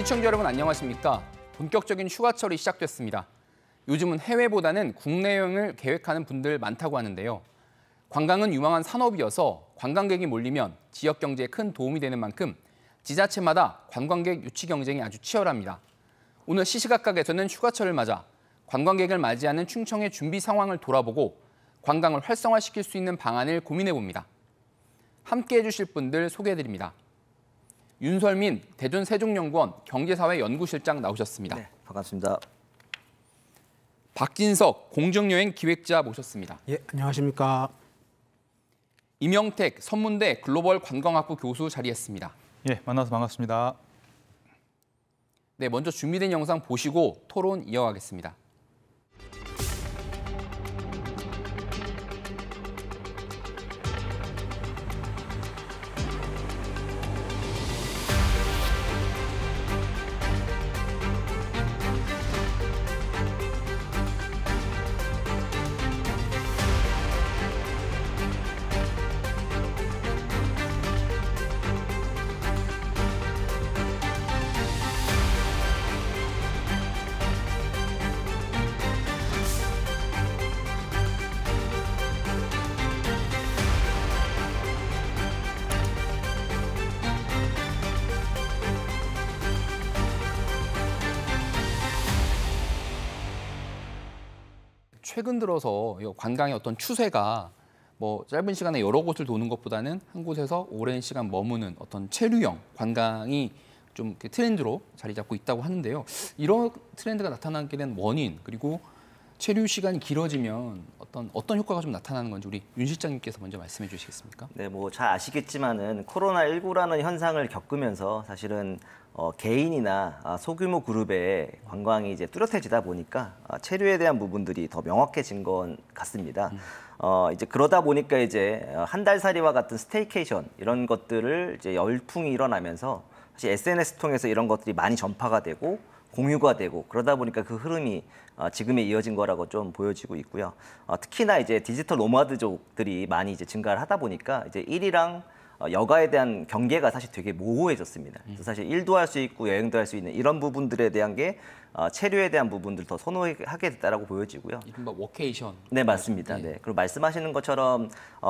시청자 여러분 안녕하십니까? 본격적인 휴가철이 시작됐습니다. 요즘은 해외보다는 국내 여행을 계획하는 분들 많다고 하는데요. 관광은 유망한 산업이어서 관광객이 몰리면 지역 경제에 큰 도움이 되는 만큼 지자체마다 관광객 유치 경쟁이 아주 치열합니다. 오늘 시시각각에서는 휴가철을 맞아 관광객을 맞이하는 충청의 준비 상황을 돌아보고 관광을 활성화시킬 수 있는 방안을 고민해봅니다. 함께해 주실 분들 소개해드립니다. 윤설민 대전세종연구원 경제사회연구실장 나오셨습니다. 네, 반갑습니다. 박진석 공정여행 기획자 모셨습니다. 예, 안녕하십니까. 임영택 선문대 글로벌 관광학부 교수 자리했습니다. 예, 만나서 반갑습니다. 네, 먼저 준비된 영상 보시고 토론 이어가겠습니다. 최근 들어서 관광의 어떤 추세가 짧은 시간에 여러 곳을 도는 것보다는 한 곳에서 오랜 시간 머무는 어떤 체류형 관광이 좀 트렌드로 자리 잡고 있다고 하는데요. 이런 트렌드가 나타나게 된 원인 그리고 체류 시간이 길어지면 어떤 효과가 좀 나타나는 건지 우리 윤 실장님께서 먼저 말씀해 주시겠습니까? 네, 잘 아시겠지만은 코로나19라는 현상을 겪으면서 사실은 개인이나 소규모 그룹의 관광이 이제 뚜렷해지다 보니까 체류에 대한 부분들이 더 명확해진 것 같습니다. 이제 그러다 보니까 이제 한 달살이와 같은 스테이케이션 이런 것들을 이제 열풍이 일어나면서 사실 SNS 통해서 이런 것들이 많이 전파가 되고 공유가 되고 그러다 보니까 그 흐름이 지금에 이어진 거라고 좀 보여지고 있고요. 특히나 이제 디지털 노마드족들이 많이 이제 증가를 하다 보니까 이제 일이랑 여가에 대한 경계가 사실 되게 모호해졌습니다. 그래서 사실 일도 할 수 있고 여행도 할 수 있는 이런 부분들에 대한 게 체류에 대한 부분들 더 선호하게 됐다라고 보여지고요. 이른바 워케이션. 네, 맞습니다. 네. 그리고 말씀하시는 것처럼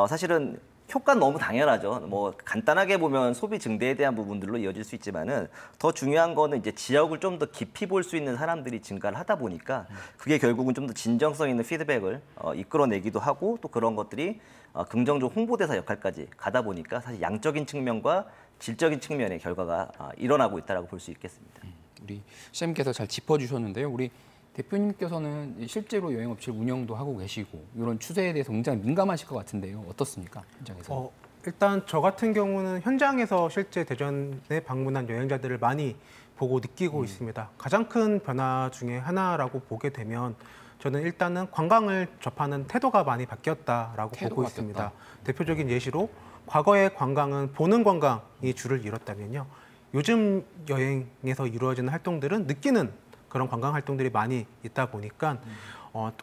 사실은 효과는 너무 당연하죠. 간단하게 보면 소비 증대에 대한 부분들로 이어질 수 있지만은 더 중요한 거는 이제 지역을 좀 더 깊이 볼 수 있는 사람들이 증가를 하다 보니까 그게 결국은 좀 더 진정성 있는 피드백을 이끌어내기도 하고 또 그런 것들이 긍정적 홍보대사 역할까지 가다 보니까 사실 양적인 측면과 질적인 측면의 결과가 일어나고 있다라고 볼 수 있겠습니다. 우리 시장님께서 잘 짚어주셨는데요. 우리 대표님께서는 실제로 여행업체를 운영도 하고 계시고 이런 추세에 대해서 굉장히 민감하실 것 같은데요. 어떻습니까? 현장에서? 일단 저 같은 경우는 현장에서 실제 대전에 방문한 여행자들을 많이 보고 느끼고 있습니다. 가장 큰 변화 중에 하나라고 보게 되면 저는 일단은 관광을 접하는 태도가 많이 바뀌었다라고 보고 있습니다. 대표적인 예시로 과거의 관광은 보는 관광이 주를 이뤘다면요. 요즘 여행에서 이루어지는 활동들은 느끼는 그런 관광 활동들이 많이 있다 보니까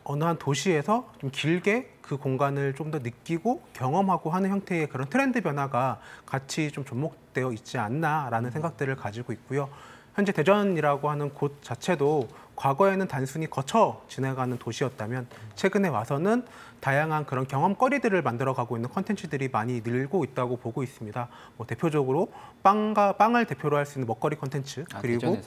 어느 한 도시에서 좀 길게 그 공간을 좀 더 느끼고 경험하고 하는 형태의 그런 트렌드 변화가 같이 좀 접목되어 있지 않나라는 생각들을 가지고 있고요. 현재 대전이라고 하는 곳 자체도 과거에는 단순히 거쳐 지나가는 도시였다면 최근에 와서는 다양한 그런 경험거리들을 만들어가고 있는 콘텐츠들이 많이 늘고 있다고 보고 있습니다. 대표적으로 빵을 대표로 할 수 있는 먹거리 콘텐츠 그리고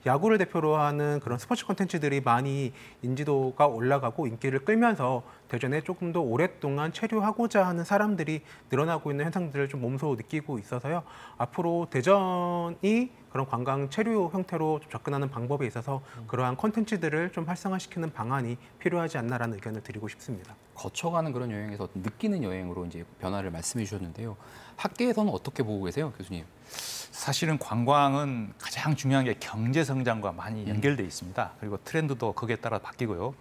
야구를 대표로 하는 그런 스포츠 콘텐츠들이 많이 인지도가 올라가고 인기를 끌면서 대전에 조금 더 오랫동안 체류하고자 하는 사람들이 늘어나고 있는 현상들을 좀 몸소 느끼고 있어서요. 앞으로 대전이 그런 관광 체류 형태로 좀 접근하는 방법에 있어서 그러한 콘텐츠들을 좀 활성화시키는 방안이 필요하지 않나라는 의견을 드리고 싶습니다. 거쳐가는 그런 여행에서 느끼는 여행으로 이제 변화를 말씀해 주셨는데요. 학계에서는 어떻게 보고 계세요, 교수님? 사실은 관광은 가장 중요한 게 경제 성장과 많이 연결돼 있습니다. 그리고 트렌드도 거기에 따라 바뀌고요.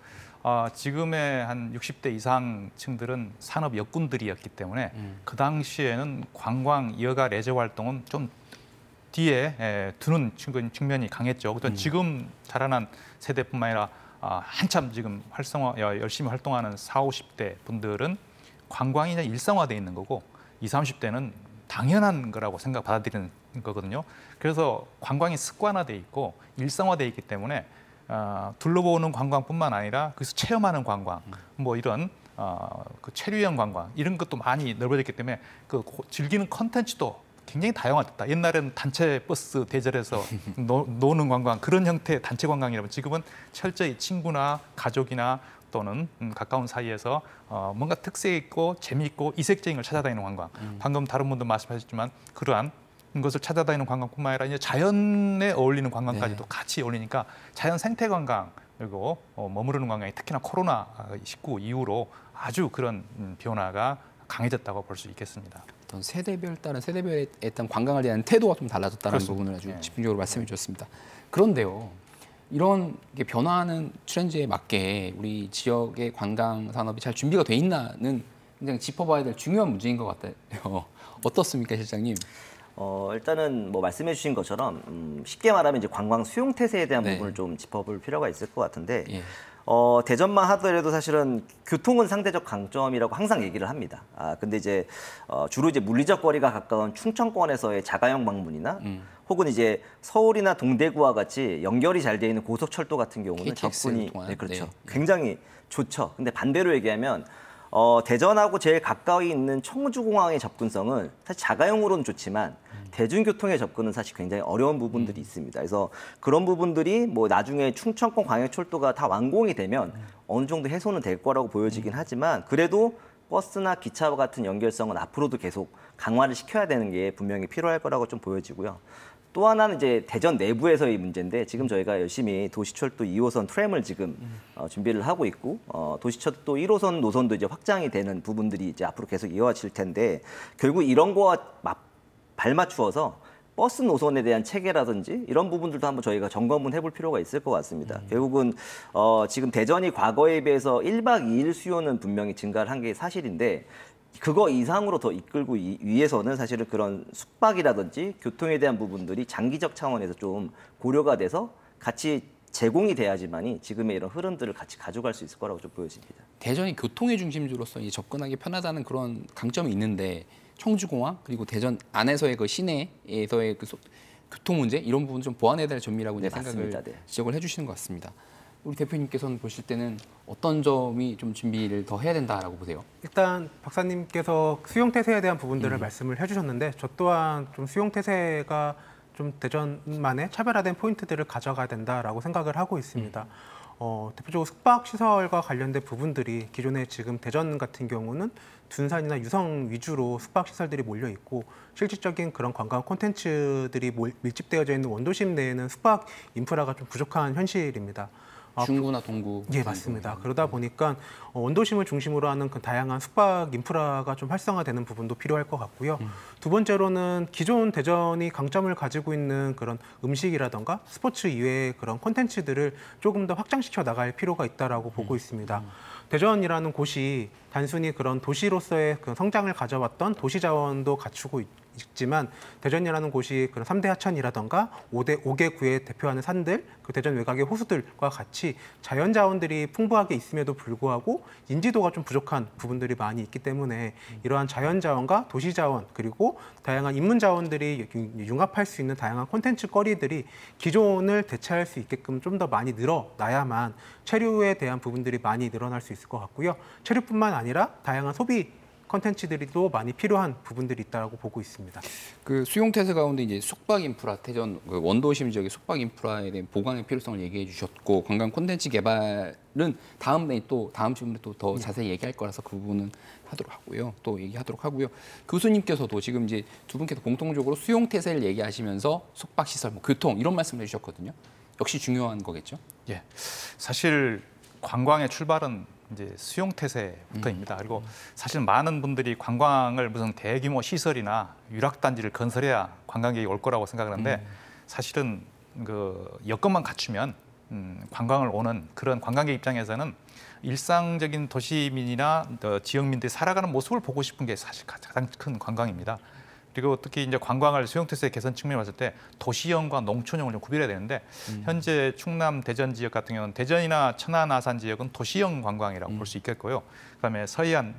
지금의 한 60대 이상층들은 산업 여군들이었기 때문에 그 당시에는 관광, 여가, 레저 활동은 좀 뒤에 두는 측면이 강했죠. 지금 자라난 세대뿐만 아니라 한참 지금 열심히 활동하는 40, 50대 분들은 관광이 일상화돼 있는 거고 20, 30대는 당연한 거라고 받아들이는 거거든요. 그래서 관광이 습관화돼 있고 일상화돼 있기 때문에 둘러보는 관광뿐만 아니라 그래서 체험하는 관광, 뭐 이런 그 체류형 관광 이런 것도 많이 넓어졌기 때문에 그 즐기는 컨텐츠도 굉장히 다양화됐다. 옛날에는 단체 버스 대절해서 노는 관광 그런 형태의 단체 관광이라면 지금은 철저히 친구나 가족이나 또는 가까운 사이에서 뭔가 특색 있고 재미있고 이색적인 걸 찾아다니는 관광. 방금 다른 분도 말씀하셨지만 그러한 것을 찾아다니는 관광뿐만 아니라 이제 자연에 어울리는 관광까지도 같이 어울리니까 자연 생태 관광 그리고 머무르는 관광이 특히나 코로나19 이후로 아주 그런 변화가 강해졌다고 볼 수 있겠습니다. 어떤 세대별 따른 세대별에 따른 관광에 대한 태도가 좀 달라졌다는 부분을 아주 집중적으로 말씀해 주셨습니다. 그런데요, 이런 게 변화하는 트렌드에 맞게 우리 지역의 관광 산업이 잘 준비가 돼 있나는 굉장히 짚어봐야 될 중요한 문제인 것 같아요. 어떻습니까, 실장님? 일단은 뭐 말씀해 주신 것처럼 쉽게 말하면 이제 관광 수용 태세에 대한 네. 부분을 좀 짚어볼 필요가 있을 것 같은데 예. 대전만 하더라도 사실은 교통은 상대적 강점이라고 항상 얘기를 합니다. 근데 이제 주로 이제 물리적 거리가 가까운 충청권에서의 자가용 방문이나 혹은 이제 서울이나 동대구와 같이 연결이 잘 돼 있는 고속철도 같은 경우는 KTX 접근이 동안, 그렇죠. 네. 굉장히 좋죠. 근데 반대로 얘기하면 대전하고 제일 가까이 있는 청주공항의 접근성은 사실 자가용으로는 좋지만 대중교통의 접근은 사실 굉장히 어려운 부분들이 있습니다. 그래서 그런 부분들이 뭐 나중에 충청권 광역철도가 다 완공이 되면 어느 정도 해소는 될 거라고 보여지긴 하지만 그래도 버스나 기차와 같은 연결성은 앞으로도 계속 강화를 시켜야 되는 게 분명히 필요할 거라고 좀 보여지고요. 또 하나는 이제 대전 내부에서의 문제인데 지금 저희가 열심히 도시철도 2호선 트램을 지금 준비를 하고 있고 도시철도 1호선 노선도 이제 확장이 되는 부분들이 이제 앞으로 계속 이어질 텐데 결국 이런 거와 발맞추어서 버스 노선에 대한 체계라든지 이런 부분들도 한번 저희가 점검은 해볼 필요가 있을 것 같습니다. 결국은 지금 대전이 과거에 비해서 1박 2일 수요는 분명히 증가를 한 게 사실인데 그거 이상으로 더 이끌고 위해서는 사실은 그런 숙박이라든지 교통에 대한 부분들이 장기적 차원에서 좀 고려가 돼서 같이 제공이 돼야지만이 지금의 이런 흐름들을 같이 가져갈 수 있을 거라고 좀 보여집니다. 대전이 교통의 중심지로서 이제 접근하기 편하다는 그런 강점이 있는데 청주공항 그리고 대전 안에서의 그 시내에서의 그 교통 문제 이런 부분 좀 보완해야 될 점이라고 이제 생각을 맞습니다. 네. 지적을 해주시는 것 같습니다. 우리 대표님께서는 보실 때는 어떤 점이 좀 준비를 더 해야 된다라고 보세요? 일단 박사님께서 수용 태세에 대한 부분들을 말씀을 해주셨는데 저 또한 좀 수용 태세가 좀 대전만의 차별화된 포인트들을 가져가야 된다라고 생각을 하고 있습니다. 대표적으로 숙박시설과 관련된 부분들이 기존에 지금 대전 같은 경우는 둔산이나 유성 위주로 숙박시설들이 몰려 있고 실질적인 그런 관광 콘텐츠들이 밀집되어져 있는 원도심 내에는 숙박 인프라가 좀 부족한 현실입니다. 중구나 동구. 예, 맞습니다. 그러다 보니까 원도심을 중심으로 하는 그 다양한 숙박 인프라가 좀 활성화되는 부분도 필요할 것 같고요. 두 번째로는 기존 대전이 강점을 가지고 있는 그런 음식이라던가 스포츠 이외의 그런 콘텐츠들을 조금 더 확장시켜 나갈 필요가 있다라고 보고 있습니다. 대전이라는 곳이 단순히 그런 도시로서의 그 성장을 가져왔던 도시 자원도 갖추고 있지만 대전이라는 곳이 그런 3대 하천이라던가 5개 구에 대표하는 산들, 그 대전 외곽의 호수들과 같이 자연 자원들이 풍부하게 있음에도 불구하고 인지도가 좀 부족한 부분들이 많이 있기 때문에 이러한 자연 자원과 도시 자원 그리고 다양한 인문 자원들이 융합할 수 있는 다양한 콘텐츠 거리들이 기존을 대체할 수 있게끔 좀 더 많이 늘어나야만 체류에 대한 부분들이 많이 늘어날 수 있을 것 같고요. 체류뿐만 아니라 다양한 소비 콘텐츠들이 또 많이 필요한 부분들이 있다고 보고 있습니다. 그 수용 태세 가운데 이제 숙박 인프라, 대전 그 원도심 지역의 숙박 인프라에 대한 보강의 필요성을 얘기해 주셨고 관광 콘텐츠 개발은 다음 질문에 또 더 자세히 얘기할 거라서 그 부분은 하도록 하고요. 또 얘기하도록 하고요. 교수님께서도 지금 이제 두 분께서 공통적으로 수용 태세를 얘기하시면서 숙박 시설, 뭐 교통 이런 말씀을 해주셨거든요. 역시 중요한 거겠죠? 예, 사실 관광의 출발은 이제 수용 태세부터입니다. 그리고 사실 많은 분들이 관광을 무슨 대규모 시설이나 유락단지를 건설해야 관광객이 올 거라고 생각하는데 사실은 그 여건만 갖추면 관광을 오는 그런 관광객 입장에서는 일상적인 도시민이나 지역민들이 살아가는 모습을 보고 싶은 게 사실 가장 큰 관광입니다. 그리고 특히 이제 관광을 수용태세 개선 측면을 봤을 때 도시형과 농촌형을 좀 구별해야 되는데 현재 충남 대전 지역 같은 경우는 대전이나 천안 아산 지역은 도시형 관광이라고 볼 수 있겠고요. 그다음에 서해안,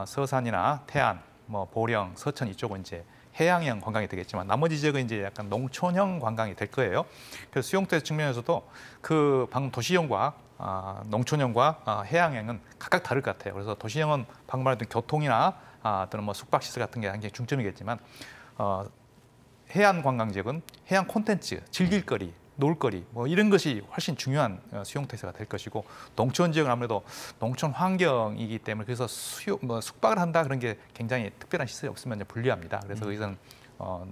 서산이나 태안, 뭐 보령, 서천 이쪽은 이제 해양형 관광이 되겠지만 나머지 지역은 이제 약간 농촌형 관광이 될 거예요. 그래서 수용태 측면에서도 그 방금 도시형과 농촌형과 해양형은 각각 다를 것 같아요. 그래서 도시형은 방금 말했던 교통이나 또는 뭐 숙박시설 같은 게 굉장히 중점이겠지만 해안 관광지역은 해양 콘텐츠, 즐길거리, 놀거리 뭐 이런 것이 훨씬 중요한 수용태세가 될 것이고 농촌 지역은 아무래도 농촌 환경이기 때문에 그래서 숙박을 한다 그런 게 굉장히 특별한 시설이 없으면 이제 불리합니다. 그래서 거기서는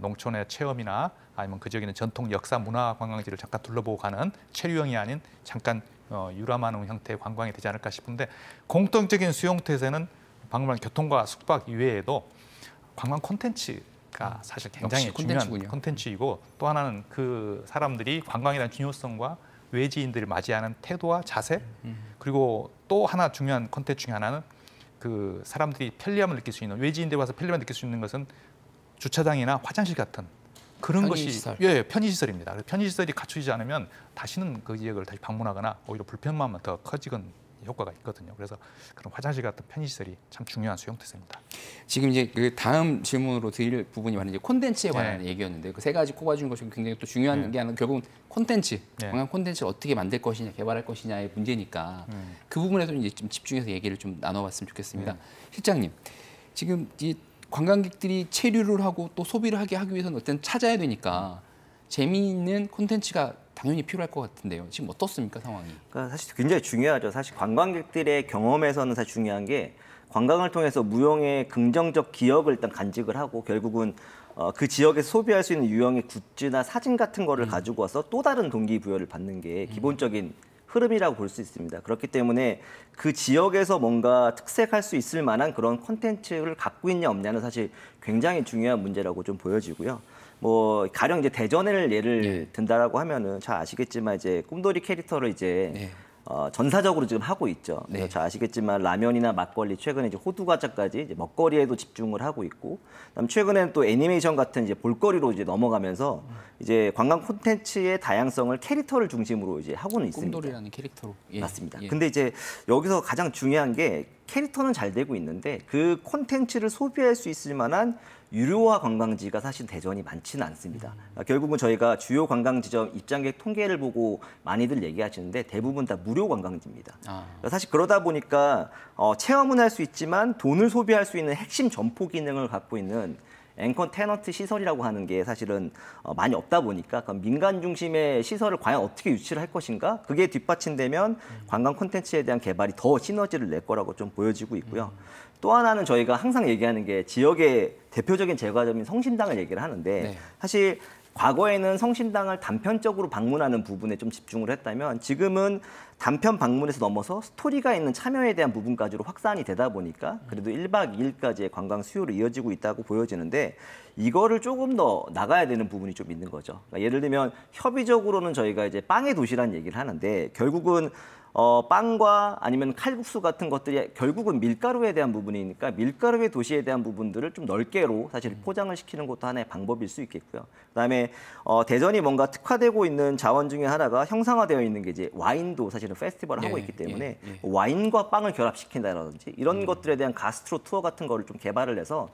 농촌의 체험이나 아니면 그 지역에 있는 전통 역사 문화 관광지를 잠깐 둘러보고 가는 체류형이 아닌 잠깐 유람하는 형태의 관광이 되지 않을까 싶은데 공통적인 수용태세는 방금 말한 교통과 숙박 이외에도 관광 콘텐츠가 사실 굉장히 중요한 콘텐츠이고 또 하나는 그 사람들이 관광에 대한 중요성과 외지인들을 맞이하는 태도와 자세 그리고 또 하나 중요한 콘텐츠 중에 하나는 그 사람들이 편리함을 느낄 수 있는 외지인들 와서 편리함을 느낄 수 있는 것은 주차장이나 화장실 같은 그런 편의시설. 것이 편의시설입니다. 편의시설이 갖추지 않으면 다시는 그 지역을 다시 방문하거나 오히려 불편함만 더 커지는 효과가 있거든요. 그래서 그런 화장실 같은 편의시설이 참 중요한 수용태세입니다. 지금 이제 그 다음 질문으로 드릴 부분이 바로 이제 콘텐츠에 관한 얘기였는데 그 세 가지 꼽아준 것 중에 굉장히 또 중요한 게 하나 결국은 콘텐츠, 관광 콘텐츠를 어떻게 만들 것이냐, 개발할 것이냐의 문제니까 그 부분에서 이제 좀 집중해서 얘기를 좀 나눠봤으면 좋겠습니다. 실장님, 지금 이 관광객들이 체류를 하고 또 소비를 하게 하기 위해서는 어떤 찾아야 되니까 재미있는 콘텐츠가 당연히 필요할 것 같은데요. 지금 어떻습니까, 상황이? 그러니까 사실 굉장히 중요하죠. 사실 관광객들의 경험에서는 사실 중요한 게 관광을 통해서 무형의 긍정적 기억을 일단 간직을 하고 결국은 그 지역에서 소비할 수 있는 유형의 굿즈나 사진 같은 거를 가지고 와서 또 다른 동기부여를 받는 게 기본적인 흐름이라고 볼 수 있습니다. 그렇기 때문에 그 지역에서 뭔가 특색할 수 있을 만한 그런 콘텐츠를 갖고 있냐 없냐는 사실 굉장히 중요한 문제라고 좀 보여지고요. 뭐 가령 이제 대전을 예를 든다라고 하면은 잘 아시겠지만 이제 꿈돌이 캐릭터를 이제 전사적으로 지금 하고 있죠. 잘 아시겠지만 라면이나 막걸리, 최근에 이제 호두과자까지 이제 먹거리에도 집중을 하고 있고, 그다음 최근에는 또 애니메이션 같은 이제 볼거리로 이제 넘어가면서 이제 관광 콘텐츠의 다양성을 캐릭터를 중심으로 이제 하고는 있습니다. 꿈돌이라는 캐릭터로. 맞습니다. 근데 이제 여기서 가장 중요한 게 캐릭터는 잘 되고 있는데 그 콘텐츠를 소비할 수 있을 만한 유료화 관광지가 사실 대전이 많지는 않습니다. 결국은 저희가 주요 관광지점 입장객 통계를 보고 많이들 얘기하시는데 대부분 다 무료 관광지입니다. 사실 그러다 보니까 체험은 할 수 있지만 돈을 소비할 수 있는 핵심 점포 기능을 갖고 있는 앵커 테너트 시설이라고 하는 게 사실은 많이 없다 보니까 민간 중심의 시설을 과연 어떻게 유치를 할 것인가? 그게 뒷받침되면 관광 콘텐츠에 대한 개발이 더 시너지를 낼 거라고 좀 보여지고 있고요. 또 하나는 저희가 항상 얘기하는 게 지역의 대표적인 제과점인 성심당을 얘기를 하는데 사실 과거에는 성심당을 단편적으로 방문하는 부분에 좀 집중을 했다면 지금은 단편 방문에서 넘어서 스토리가 있는 참여에 대한 부분까지로 확산이 되다 보니까 그래도 1박 2일까지의 관광 수요로 이어지고 있다고 보여지는데 이거를 조금 더 나가야 되는 부분이 좀 있는 거죠. 그러니까 예를 들면 협의적으로는 저희가 이제 빵의 도시라는 얘기를 하는데 결국은 빵과 아니면 칼국수 같은 것들이 결국은 밀가루에 대한 부분이니까 밀가루의 도시에 대한 부분들을 좀 넓게로 사실 포장을 시키는 것도 하나의 방법일 수 있겠고요. 그다음에 대전이 뭔가 특화되고 있는 자원 중에 하나가 형상화되어 있는 게 이제 와인도 사실은 페스티벌을 하고 있기 때문에 와인과 빵을 결합시킨다든지 이런 것들에 대한 가스트로 투어 같은 거를 좀 개발을 해서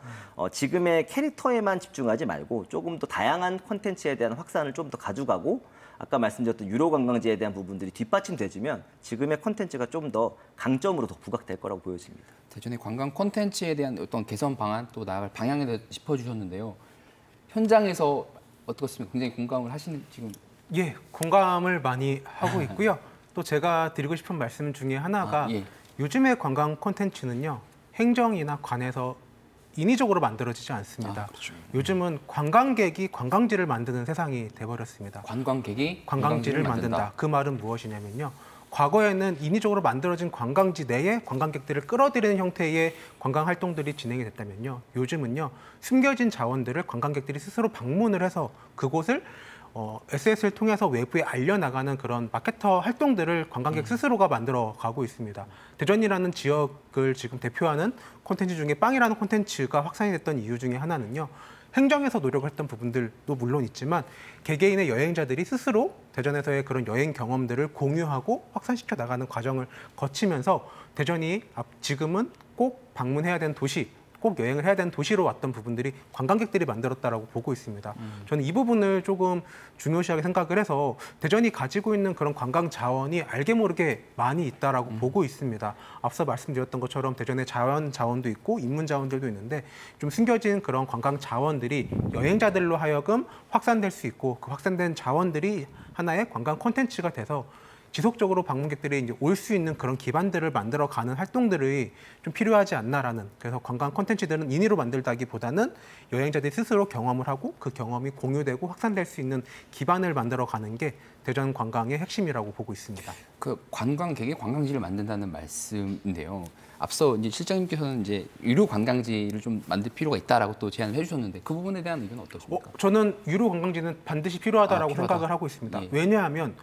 지금의 캐릭터에만 집중하지 말고 조금 더 다양한 콘텐츠에 대한 확산을 좀 더 가져가고 아까 말씀드렸던 유료 관광지에 대한 부분들이 뒷받침돼주면 지금의 콘텐츠가 좀 더 강점으로 더 부각될 거라고 보여집니다. 대전의 관광 콘텐츠에 대한 어떤 개선 방안 또 나아갈 방향에 대해 짚어주셨는데요. 현장에서 어떻습니까? 굉장히 공감을 하시는 지금. 예, 공감을 많이 하고 있고요. 또 제가 드리고 싶은 말씀 중에 하나가 요즘의 관광 콘텐츠는요. 행정이나 관에서 인위적으로 만들어지지 않습니다. 그렇죠. 요즘은 관광객이 관광지를 만드는 세상이 돼버렸습니다. 관광객이 관광지를 만든다. 그 말은 무엇이냐면요. 과거에는 인위적으로 만들어진 관광지 내에 관광객들을 끌어들이는 형태의 관광 활동들이 진행이 됐다면요. 요즘은요. 숨겨진 자원들을 관광객들이 스스로 방문을 해서 그곳을 SS를 통해서 외부에 알려나가는 그런 마케터 활동들을 관광객 스스로가 만들어가고 있습니다. 대전이라는 지역을 지금 대표하는 콘텐츠 중에 빵이라는 콘텐츠가 확산이 됐던 이유 중에 하나는요. 행정에서 노력을 했던 부분들도 물론 있지만 개개인의 여행자들이 스스로 대전에서의 그런 여행 경험들을 공유하고 확산시켜 나가는 과정을 거치면서 대전이 지금은 꼭 방문해야 되는 도시, 꼭 여행을 해야 되는 도시로 왔던 부분들이 관광객들이 만들었다라고 보고 있습니다. 저는 이 부분을 조금 중요시하게 생각을 해서 대전이 가지고 있는 그런 관광 자원이 알게 모르게 많이 있다라고 보고 있습니다. 앞서 말씀드렸던 것처럼 대전에 자원도 있고 인문 자원들도 있는데 좀 숨겨진 그런 관광 자원들이 여행자들로 하여금 확산될 수 있고 그 확산된 자원들이 하나의 관광 콘텐츠가 돼서 지속적으로 방문객들이 이제 올 수 있는 그런 기반들을 만들어가는 활동들이 좀 필요하지 않나라는, 그래서 관광 콘텐츠들은 인위로 만들다기보다는 여행자들이 스스로 경험을 하고 그 경험이 공유되고 확산될 수 있는 기반을 만들어가는 게 대전 관광의 핵심이라고 보고 있습니다. 그 관광객이 관광지를 만든다는 말씀인데요. 앞서 이제 실장님께서는 이제 유료 관광지를 좀 만들 필요가 있다라고 또 제안을 해주셨는데 그 부분에 대한 의견은 어떠십니까? 저는 유료 관광지는 반드시 필요하다라고 필요하다. 생각을 하고 있습니다. 예. 왜냐하면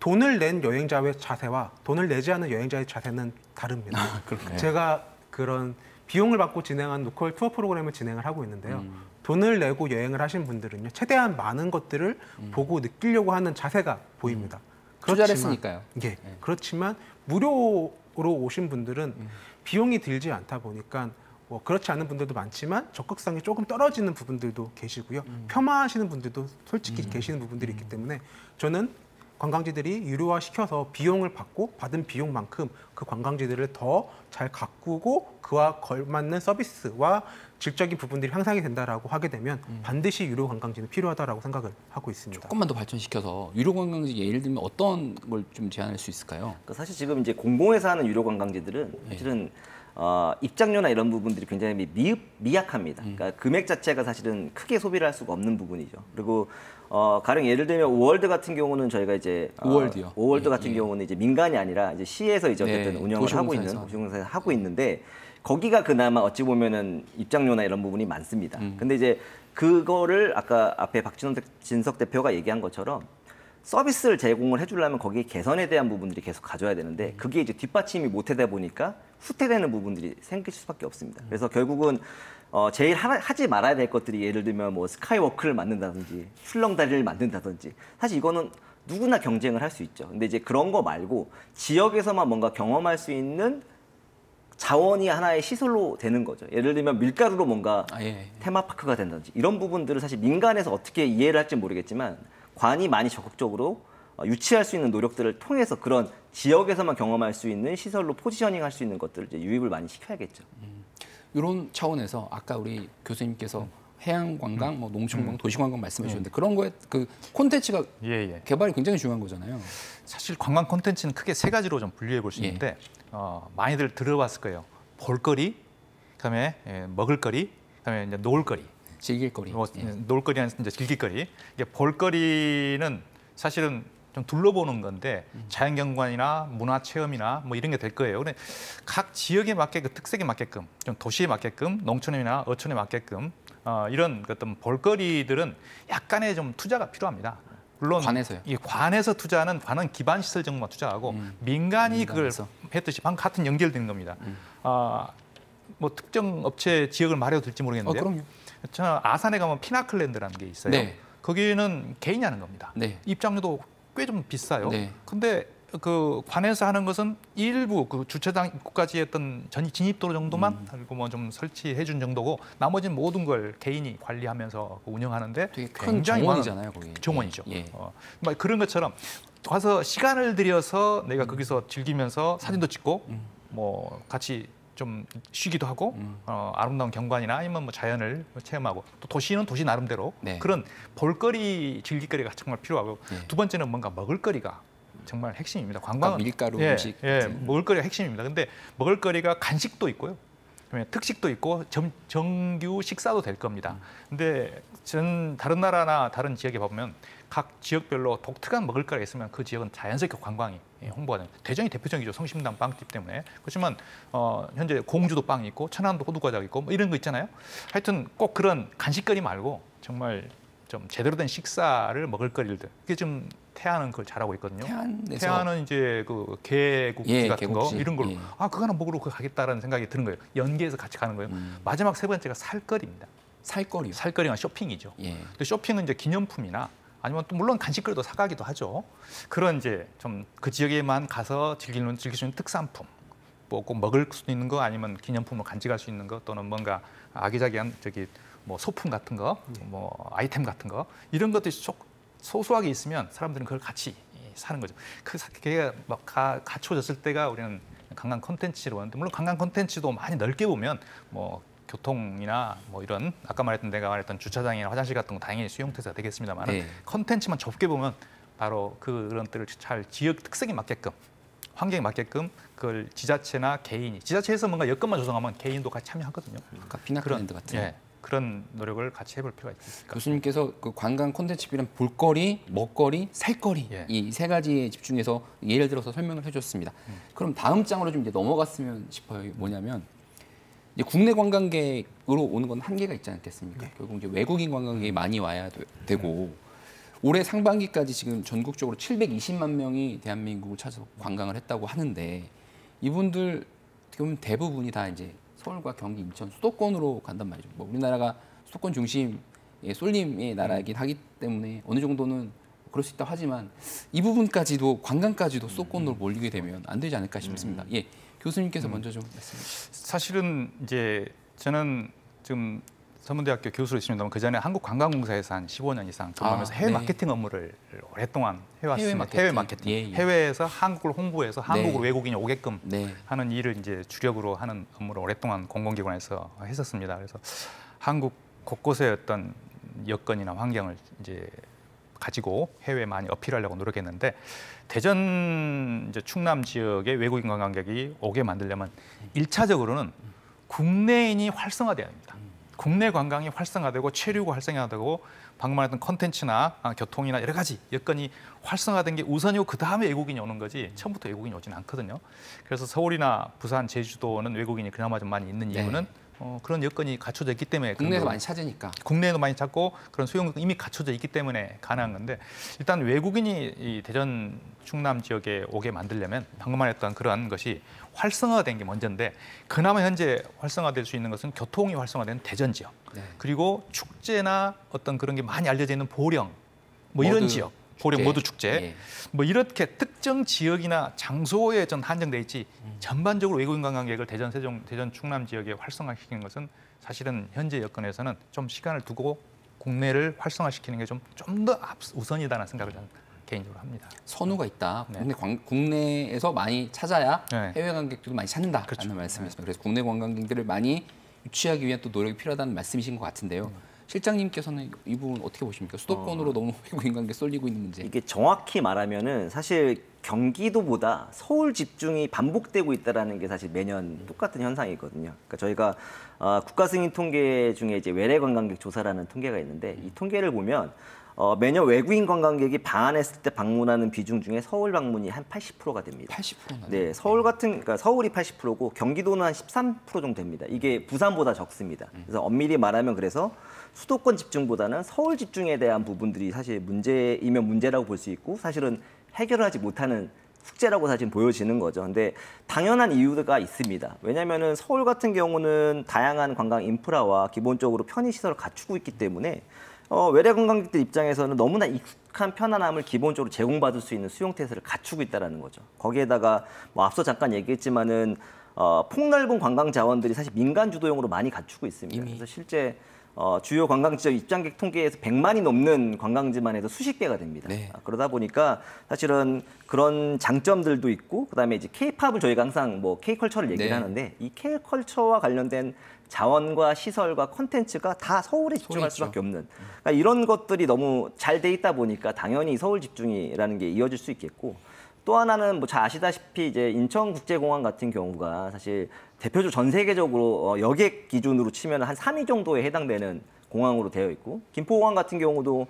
돈을 낸 여행자의 자세와 돈을 내지 않은 여행자의 자세는 다릅니다. 그렇군요. 제가 그런 비용을 받고 진행한 로컬 투어 프로그램을 진행을 하고 있는데요. 돈을 내고 여행을 하신 분들은요, 최대한 많은 것들을 보고 느끼려고 하는 자세가 보입니다. 투자를 했으니까요. 예. 그렇지만 무료로 오신 분들은 비용이 들지 않다 보니까 뭐 그렇지 않은 분들도 많지만 적극성이 조금 떨어지는 부분들도 계시고요. 폄하하시는 분들도 솔직히 계시는 부분들이 있기 때문에 저는 관광지들이 유료화시켜서 비용을 받고 받은 비용만큼 그 관광지들을 더 잘 가꾸고 그와 걸맞는 서비스와 질적인 부분들이 향상이 된다라고 하게 되면 반드시 유료 관광지는 필요하다라고 생각을 하고 있습니다. 조금만 더 발전시켜서 유료 관광지 예를 들면 어떤 걸 좀 제안할 수 있을까요? 그러니까 사실 지금 이제 공공에서 하는 유료 관광지들은 사실은 입장료나 이런 부분들이 굉장히 미약합니다. 그러니까 금액 자체가 사실은 크게 소비를 할 수가 없는 부분이죠. 그리고 가령 예를 들면 오월드 같은 경우는 저희가 이제 오월드요. 오월드 같은 경우는 이제 민간이 아니라 이제 시에서 이제 어쨌든 네, 운영을 하고 있는 도시공사에서 하고 있는데 거기가 그나마 어찌 보면은 입장료나 이런 부분이 많습니다. 근데 이제 그거를 아까 앞에 박진석 대표가 얘기한 것처럼 서비스를 제공을 해주려면 거기에 개선에 대한 부분들이 계속 가져야 되는데 그게 이제 뒷받침이 못 하다 보니까 후퇴되는 부분들이 생길 수밖에 없습니다. 그래서 결국은 제일 하지 말아야 될 것들이 예를 들면 뭐 스카이워크를 만든다든지 출렁다리를 만든다든지 사실 이거는 누구나 경쟁을 할 수 있죠. 근데 이제 그런 거 말고 지역에서만 뭔가 경험할 수 있는 자원이 하나의 시설로 되는 거죠. 예를 들면 밀가루로 뭔가 테마파크가 된다든지 이런 부분들을 사실 민간에서 어떻게 이해를 할지 모르겠지만 관이 많이 적극적으로 유치할 수 있는 노력들을 통해서 그런 지역에서만 경험할 수 있는 시설로 포지셔닝할 수 있는 것들을 이제 유입을 많이 시켜야겠죠. 이런 차원에서 아까 우리 교수님께서 해양관광, 뭐 농촌관광, 도시관광 말씀해 주셨는데 그런 거에 그 콘텐츠가 개발이 굉장히 중요한 거잖아요. 사실 관광 콘텐츠는 크게 세 가지로 좀 분류해 볼 수 있는데 많이들 들어봤을 거예요. 볼거리, 그다음에 먹을거리, 그다음에 이제 놀거리. 즐길거리. 놀거리는 이제 즐길거리. 이게 볼거리는 사실은 좀 둘러보는 건데 자연경관이나 문화체험이나 뭐 이런 게 될 거예요. 근데 각 지역에 맞게 그 특색에 맞게끔, 좀 도시에 맞게끔, 농촌이나 어촌에 맞게끔 이런 어떤 볼거리들은 약간의 좀 투자가 필요합니다. 물론 관에서요. 이 관에서 투자는 관은 기반 시설 정도만 투자하고 민간이 그걸 했듯이 방금 같은 연결되는 겁니다. 뭐 특정 업체 지역을 말해도 될지 모르겠는데요. 그럼요. 저 아산에 가면 피나클랜드라는 게 있어요. 네. 거기는 개인이 하는 겁니다. 네. 입장료도 꽤 좀 비싸요. 네. 근데 그 관에서 하는 것은 일부 그 주차장 입구까지 했던 진입도로 정도만 그리고 뭐 좀 설치해 준 정도고 나머지는 모든 걸 개인이 관리하면서 운영하는데 되게 큰 정원이잖아요, 거기. 정원이죠. 예. 그런 것처럼 가서 시간을 들여서 내가 거기서 즐기면서 사진도 찍고 뭐 같이 좀 쉬기도 하고 아름다운 경관이나 아니면 뭐 자연을 체험하고 또 도시는 도시 나름대로 그런 볼거리 즐길거리가 정말 필요하고 두 번째는 뭔가 먹을거리가 정말 핵심입니다. 관광은 밀가루 음식 먹을거리가 핵심입니다. 근데 먹을거리가 간식도 있고요. 특식도 있고 정규 식사도 될 겁니다. 근데 다른 나라나 다른 지역에 보면 각 지역별로 독특한 먹을거리가 있으면 그 지역은 자연스럽게 관광이 홍보가 됩니다. 대전이 대표적이죠. 성심당 빵집 때문에. 그렇지만 현재 공주도 빵이 있고 천안도 호두과자가 있고 뭐 이런 거 있잖아요. 하여튼 꼭 그런 간식거리 말고 정말 좀 제대로 된 식사를 먹을거리들 그게 좀 태안은 그걸 잘하고 있거든요. 태안은 이제 그 개국지 같은 거 이런 걸로 그거 하나 먹으러 가겠다라는 생각이 드는 거예요. 연계해서 같이 가는 거예요. 마지막 세 번째가 살거리입니다. 살거리요? 살거리가 쇼핑이죠. 근데 쇼핑은 이제 기념품이나 아니면 또 물론 간식거리도 사가기도 하죠. 그런 이제 좀 그 지역에만 가서 즐길 수 있는 특산품 뭐 꼭 먹을 수 있는 거 아니면 기념품으로 간직할 수 있는 거 또는 뭔가 아기자기한 뭐 소품 같은 거, 뭐 아이템 같은 거 이런 것들이 소소하게 있으면 사람들은 그걸 같이 사는 거죠. 그게 막 갖춰졌을 때가 우리는 관광 콘텐츠로 하는데 물론 관광 콘텐츠도 많이 넓게 보면 뭐 교통이나 뭐 이런 아까 내가 말했던 주차장이나 화장실 같은 거 당연히 수용태세가 되겠습니다만 콘텐츠만 좁게 보면 바로 그런 것들을 잘 지역 특성에 맞게끔 환경에 맞게끔 그걸 지자체나 개인이 지자체에서 뭔가 여건만 조성하면 개인도 같이 참여하거든요. 아까 피나클랜드 같은 그런 노력을 같이 해볼 필요가 있습니다. 교수님께서 그 관광 콘텐츠 비는 볼거리, 먹거리, 살거리 이 세 가지에 집중해서 예를 들어서 설명을 해줬습니다. 그럼 다음 장으로 좀 이제 넘어갔으면 싶어요. 뭐냐면 이제 국내 관광객으로 오는 건 한계가 있지 않겠습니까? 결국 이제 외국인 관광객이 많이 와야 되고 올해 상반기까지 지금 전국적으로 720만 명이 대한민국을 찾아서 관광을 했다고 하는데 이분들 어떻게 보면 대부분이 다 이제 서울과 경기, 인천, 수도권으로 간단 말이죠. 뭐 우리나라가 수도권 중심의 쏠림의 나라이긴 하기 때문에 어느 정도는 그럴 수 있다고 하지만 이 부분까지도 관광까지도 수도권으로 몰리게 되면 안 되지 않을까 싶습니다. 예, 교수님께서 먼저 좀 말씀해 주시죠. 사실은 이제 저는 지금 서문대학교 교수로 있습니다만 그 전에 한국관광공사에서 한 15년 이상 근무하면서 해외 마케팅 업무를 오랫동안 해왔습니다. 해외 마케팅. 해외에서 한국을 홍보해서 한국으로 외국인이 오게끔 하는 일을 이제 주력으로 하는 업무를 오랫동안 공공기관에서 했었습니다. 그래서 한국 곳곳의 어떤 여건이나 환경을 이제 가지고 해외에 많이 어필하려고 노력했는데 대전 이제 충남 지역의 외국인 관광객이 오게 만들려면 1차적으로는 국내인이 활성화돼야 합니다. 국내 관광이 활성화되고 체류가 활성화되고 방금 말했던 콘텐츠나 교통이나 여러 가지 여건이 활성화된 게 우선이고 그다음에 외국인이 오는 거지 처음부터 외국인이 오지는 않거든요. 그래서 서울이나 부산, 제주도는 외국인이 그나마 좀 많이 있는 이유는 그런 여건이 갖춰져 있기 때문에 국내에서 많이 찾으니까 국내에도 많이 찾고 그런 수용 이미 갖춰져 있기 때문에 가능한 건데 일단 외국인이 이 대전 충남 지역에 오게 만들려면 방금 말했던 그런 것이 활성화된 게 먼저인데 그나마 현재 활성화될 수 있는 것은 교통이 활성화된 대전 지역 그리고 축제나 어떤 그런 게 많이 알려져 있는 보령 뭐 이런 지역 보령 모두 축제 뭐 이렇게 특정 지역이나 장소에 좀 한정돼 있지 전반적으로 외국인 관광객을 대전 충남 지역에 활성화시키는 것은 사실은 현재 여건에서는 좀 시간을 두고 국내를 활성화시키는 게 좀 더 우선이다라는 생각을 저는 개인적으로 합니다. 선호가 있다. 국내에서 많이 찾아야 해외 관광객들도 많이 찾는다라는 말씀이었습니다. 그래서 국내 관광객들을 많이 유치하기 위한 또 노력이 필요하다는 말씀이신 것 같은데요. 실장님께서는 이 부분 어떻게 보십니까? 수도권으로 너무 외국인 관객 쏠리고 있는 문제. 이게 정확히 말하면은 사실 경기도보다 서울 집중이 반복되고 있다라는 게 사실 매년 똑같은 현상이거든요. 그러니까 저희가 국가 승인 통계 중에 이제 외래 관광객 조사라는 통계가 있는데 이 통계를 보면 매년 외국인 관광객이 방한했을 때 방문하는 비중 중에 서울 방문이 한 80%가 됩니다. 80%나. 네, 그러니까 서울이 80%고 경기도는 한 13% 정도 됩니다. 이게 부산보다 적습니다. 그래서 엄밀히 말하면 그래서 수도권 집중보다는 서울 집중에 대한 부분들이 사실 문제이면 문제라고 볼 수 있고 사실은 해결하지 못하는 숙제라고 사실 보여지는 거죠. 근데 당연한 이유가 있습니다. 왜냐하면은 서울 같은 경우는 다양한 관광 인프라와 기본적으로 편의시설을 갖추고 있기 때문에 외래 관광객들 입장에서는 너무나 익숙한 편안함을 기본적으로 제공받을 수 있는 수용태세를 갖추고 있다는 거죠. 거기에다가 뭐 앞서 잠깐 얘기했지만은 폭넓은 관광 자원들이 사실 민간 주도용으로 많이 갖추고 있습니다. 그래서 실제 주요 관광지역 입장객 통계에서 100만이 넘는 관광지만 해도 수십 개가 됩니다. 그러다 보니까 사실은 그런 장점들도 있고 그다음에 이제 K-팝을 저희가 항상 뭐 K-컬처를 얘기를 하는데 이 K-컬처와 관련된 자원과 시설과 콘텐츠가 다 서울에 집중할 수밖에 없는 그러니까 이런 것들이 너무 잘 돼 있다 보니까 당연히 서울 집중이라는 게 이어질 수 있겠고 또 하나는 뭐 잘 아시다시피 이제 인천국제공항 같은 경우가 사실 대표적으로 전 세계적으로 여객 기준으로 치면 한 3위 정도에 해당되는 공항으로 되어 있고 김포공항 같은 경우도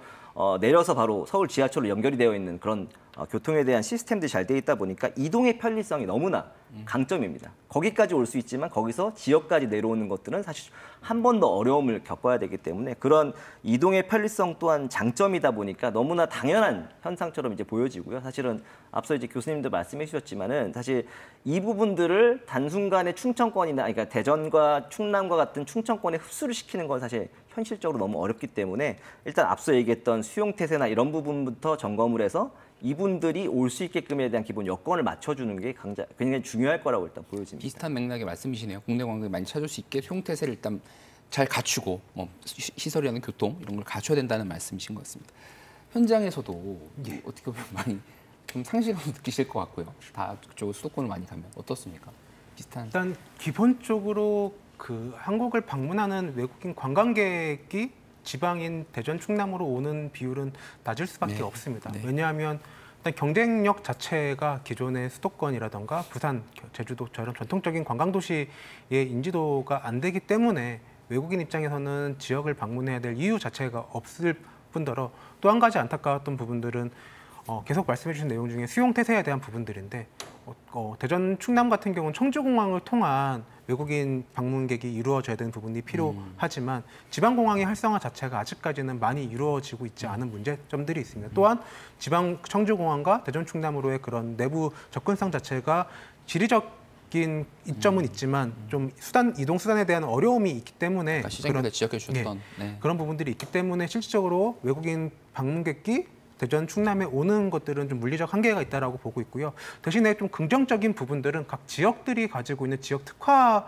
내려서 바로 서울 지하철로 연결이 되어 있는 그런 교통에 대한 시스템들이 잘 돼 있다 보니까 이동의 편리성이 너무나 강점입니다. 거기까지 올 수 있지만 거기서 지역까지 내려오는 것들은 사실 한 번 더 어려움을 겪어야 되기 때문에 그런 이동의 편리성 또한 장점이다 보니까 너무나 당연한 현상처럼 이제 보여지고요. 사실은 앞서 이제 교수님도 말씀해 주셨지만은 사실 이 부분들을 단순간에 충청권이나 그러니까 대전과 충남과 같은 충청권에 흡수를 시키는 건 사실 현실적으로 너무 어렵기 때문에 일단 앞서 얘기했던 수용태세나 이런 부분부터 점검을 해서 이분들이 올 수 있게끔에 대한 기본 여건을 맞춰주는 게 굉장히 중요할 거라고 일단 보여집니다. 비슷한 맥락의 말씀이시네요. 국내 관광객 많이 찾을 수 있게 수용태세를 일단 잘 갖추고 뭐 시설이나 교통 이런 걸 갖춰야 된다는 말씀이신 것 같습니다. 현장에서도 어떻게 보면 많이 좀 상실감을 느끼실 것 같고요. 다 그쪽 수도권을 많이 가면 어떻습니까? 비슷한. 일단 기본적으로 그 한국을 방문하는 외국인 관광객이 지방인 대전, 충남으로 오는 비율은 낮을 수밖에 네. 없습니다. 네. 왜냐하면 일단 경쟁력 자체가 기존의 수도권이라던가 부산, 제주도처럼 전통적인 관광도시의 인지도가 안 되기 때문에 외국인 입장에서는 지역을 방문해야 될 이유 자체가 없을 뿐더러 또 한 가지 안타까웠던 부분들은 계속 말씀해 주신 내용 중에 수용태세에 대한 부분들인데 대전, 충남 같은 경우는 청주공항을 통한 외국인 방문객이 이루어져야 되는 부분이 필요하지만 지방공항의 활성화 자체가 아직까지는 많이 이루어지고 있지 않은 문제점들이 있습니다. 또한 지방 청주공항과 대전, 충남으로의 그런 내부 접근성 자체가 지리적인 이점은 있지만 좀 이동 수단에 대한 어려움이 있기 때문에 시장님께서 지적해 주셨던 그런 부분들이 있기 때문에 실질적으로 외국인 방문객이 대전, 충남에 오는 것들은 좀 물리적 한계가 있다라고 보고 있고요. 대신에 좀 긍정적인 부분들은 각 지역들이 가지고 있는 지역 특화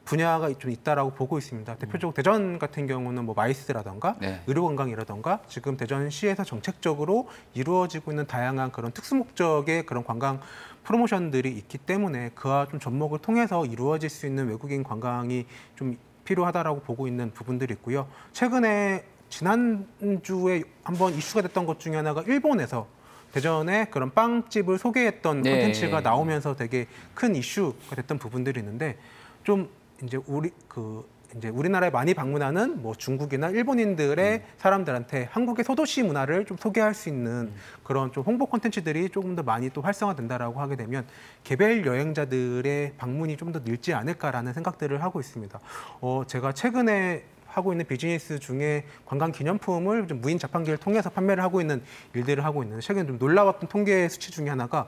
분야가 좀 있다라고 보고 있습니다. 대표적으로 대전 같은 경우는 뭐 마이스라던가 의료관광이라던가 지금 대전시에서 정책적으로 이루어지고 있는 다양한 그런 특수 목적의 그런 관광 프로모션들이 있기 때문에 그와 좀 접목을 통해서 이루어질 수 있는 외국인 관광이 좀 필요하다라고 보고 있는 부분들이 있고요. 최근에 지난주에 한번 이슈가 됐던 것 중에 하나가 일본에서 대전에 그런 빵집을 소개했던 콘텐츠가 나오면서 되게 큰 이슈가 됐던 부분들이 있는데 좀 이제 우리나라에 많이 방문하는 뭐 중국이나 일본인들의 사람들한테 한국의 소도시 문화를 좀 소개할 수 있는 그런 좀 홍보 콘텐츠들이 조금 더 많이 또 활성화된다라고 하게 되면 개별 여행자들의 방문이 좀 더 늘지 않을까라는 생각들을 하고 있습니다. 제가 최근에 하고 있는 비즈니스 중에 관광 기념품을 좀 무인 자판기를 통해서 판매를 하고 있는 일들을 하고 있는데 최근에 좀 놀라웠던 통계 수치 중에 하나가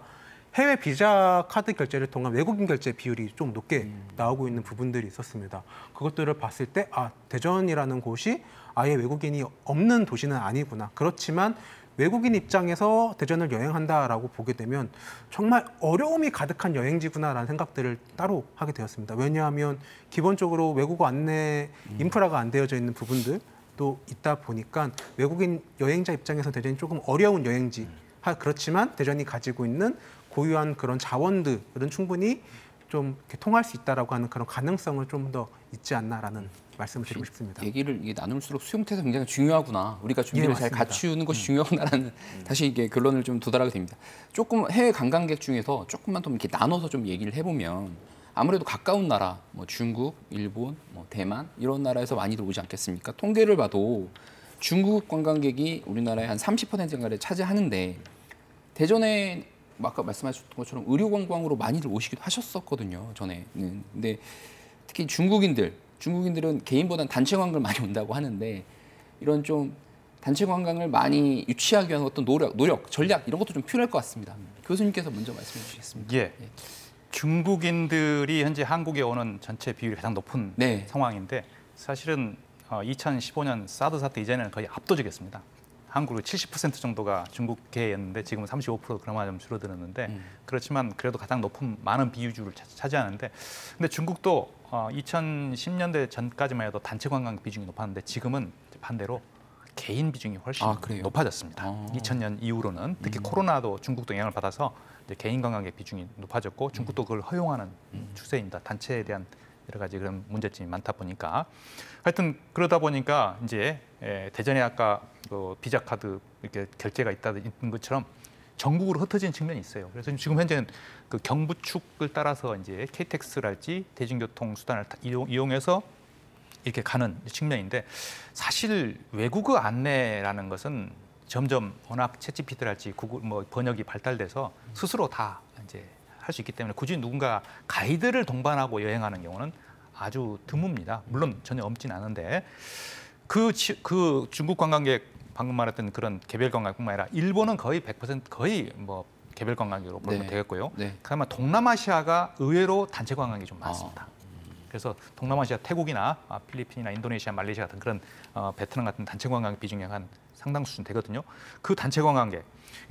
해외 비자 카드 결제를 통한 외국인 결제 비율이 좀 높게 나오고 있는 부분들이 있었습니다. 그것들을 봤을 때 대전이라는 곳이 아예 외국인이 없는 도시는 아니구나. 그렇지만 외국인 입장에서 대전을 여행한다라고 보게 되면 정말 어려움이 가득한 여행지구나라는 생각들을 따로 하게 되었습니다. 왜냐하면 기본적으로 외국어 안내 인프라가 안 되어져 있는 부분들도 있다 보니까 외국인 여행자 입장에서 대전이 조금 어려운 여행지. 그렇지만 대전이 가지고 있는 고유한 그런 자원들은 충분히 좀 이렇게 통할 수 있다라고 하는 그런 가능성을 좀 더 있지 않나라는 말씀을 드리고 싶습니다. 얘기를 나눌수록 수용태세 굉장히 중요하구나. 우리가 준비를 잘 갖추는 것이 중요하구나라는 다시 이게 결론을 좀 도달하게 됩니다. 조금 해외 관광객 중에서 조금만 좀 이렇게 나눠서 좀 얘기를 해보면 아무래도 가까운 나라, 뭐 중국, 일본, 뭐 대만 이런 나라에서 많이들 오지 않겠습니까? 통계를 봐도 중국 관광객이 우리나라의 한 30%인가를 차지하는데 대전에 아까 말씀하셨던 것처럼 의료관광으로 많이들 오시기도 하셨었거든요. 전에는. 근데 특히 중국인들은 개인보다는 단체 관광을 많이 온다고 하는데 이런 좀 단체 관광을 많이 유치하기 위한 어떤 노력, 전략 이런 것도 좀 필요할 것 같습니다. 교수님께서 먼저 말씀해 주시겠습니다. 예. 중국인들이 현재 한국에 오는 전체 비율이 가장 높은 상황인데 사실은 2015년 사드 사태 이전에는 거의 압도적이었습니다. 한국의 70% 정도가 중국계였는데 지금은 35% 그나마 좀 줄어들었는데 그렇지만 그래도 가장 많은 비유주를 차지하는데 근데 중국도 2010년대 전까지만 해도 단체 관광 비중이 높았는데 지금은 반대로 개인 비중이 훨씬 높아졌습니다. 2000년 이후로는 특히 코로나도 중국도 영향을 받아서 이제 개인 관광객 비중이 높아졌고 중국도 그걸 허용하는 추세입니다. 단체에 대한 여러 가지 그런 문제점이 많다 보니까 하여튼 그러다 보니까 이제 대전에 아까 그 비자 카드 이렇게 결제가 있는 것처럼 전국으로 흩어진 측면이 있어요. 그래서 지금 현재는 그 경부축을 따라서 이제 KTX랄지 대중교통 수단을 이용해서 이렇게 가는 측면인데 사실 외국어 안내라는 것은 점점 워낙 챗GPT랄지 구글 뭐 번역이 발달돼서 스스로 다 이제 할 수 있기 때문에 굳이 누군가 가이드를 동반하고 여행하는 경우는 아주 드뭅니다. 물론 전혀 없진 않은데 그 중국 관광객 방금 말했던 그런 개별 관광뿐만 아니라 일본은 거의 100% 거의 뭐 개별 관광객으로 보면 되겠고요. 그다음에 동남아시아가 의외로 단체 관광객이 좀 많습니다. 그래서 동남아시아 태국이나 필리핀이나 인도네시아, 말레이시아 같은 그런 베트남 같은 단체 관광 비중이 한 상당 수준 되거든요. 그 단체 관광객.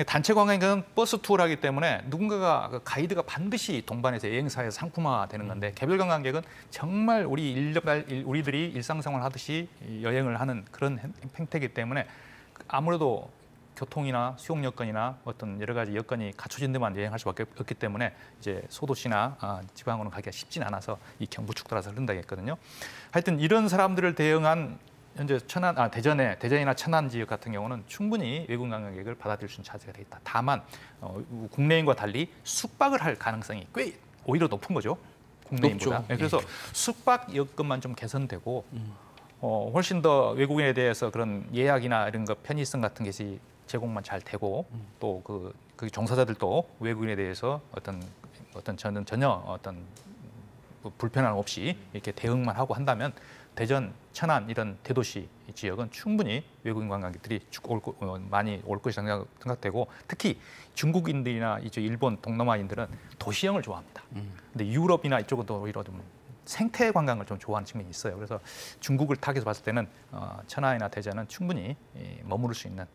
단체 관광객은 버스 투어를 하기 때문에 누군가가 그 가이드가 반드시 동반해서 여행사에서 상품화되는 건데 개별 관광객은 정말 우리들이 일상생활 하듯이 여행을 하는 그런 행태이기 때문에 아무래도 교통이나 수용 여건이나 어떤 여러 가지 여건이 갖춰진 데만 여행할 수밖에 없기 때문에 이제 소도시나 지방으로 가기가 쉽진 않아서 이 경부축 따라서 흐른다고 했거든요. 하여튼 이런 사람들을 대응한 현재 대전이나 천안 지역 같은 경우는 충분히 외국인 관광객을 받아들일 수 있는 자세가 돼 있다. 다만 국내인과 달리 숙박을 할 가능성이 꽤 오히려 높은 거죠. 국내인보다. 네, 그래서 숙박 여건만 좀 개선되고 훨씬 더 외국인에 대해서 그런 예약이나 이런 거 편의성 같은 것이 제공만 잘 되고 또 그 종사자들도 외국인에 대해서 전혀 어떤 불편함 없이 이렇게 대응만 하고 한다면 대전, 천안 이런 대도시 지역은 충분히 외국인 관광객들이 많이 올 것이라고 생각되고 특히 중국인들이나 이쪽 일본, 동남아인들은 도시형을 좋아합니다. 근데 유럽이나 이쪽은 또 오히려 좀 생태 관광을 좀 좋아하는 측면이 있어요. 그래서 중국을 타겟으로 봤을 때는 천안이나 대전은 충분히 머무를 수 있는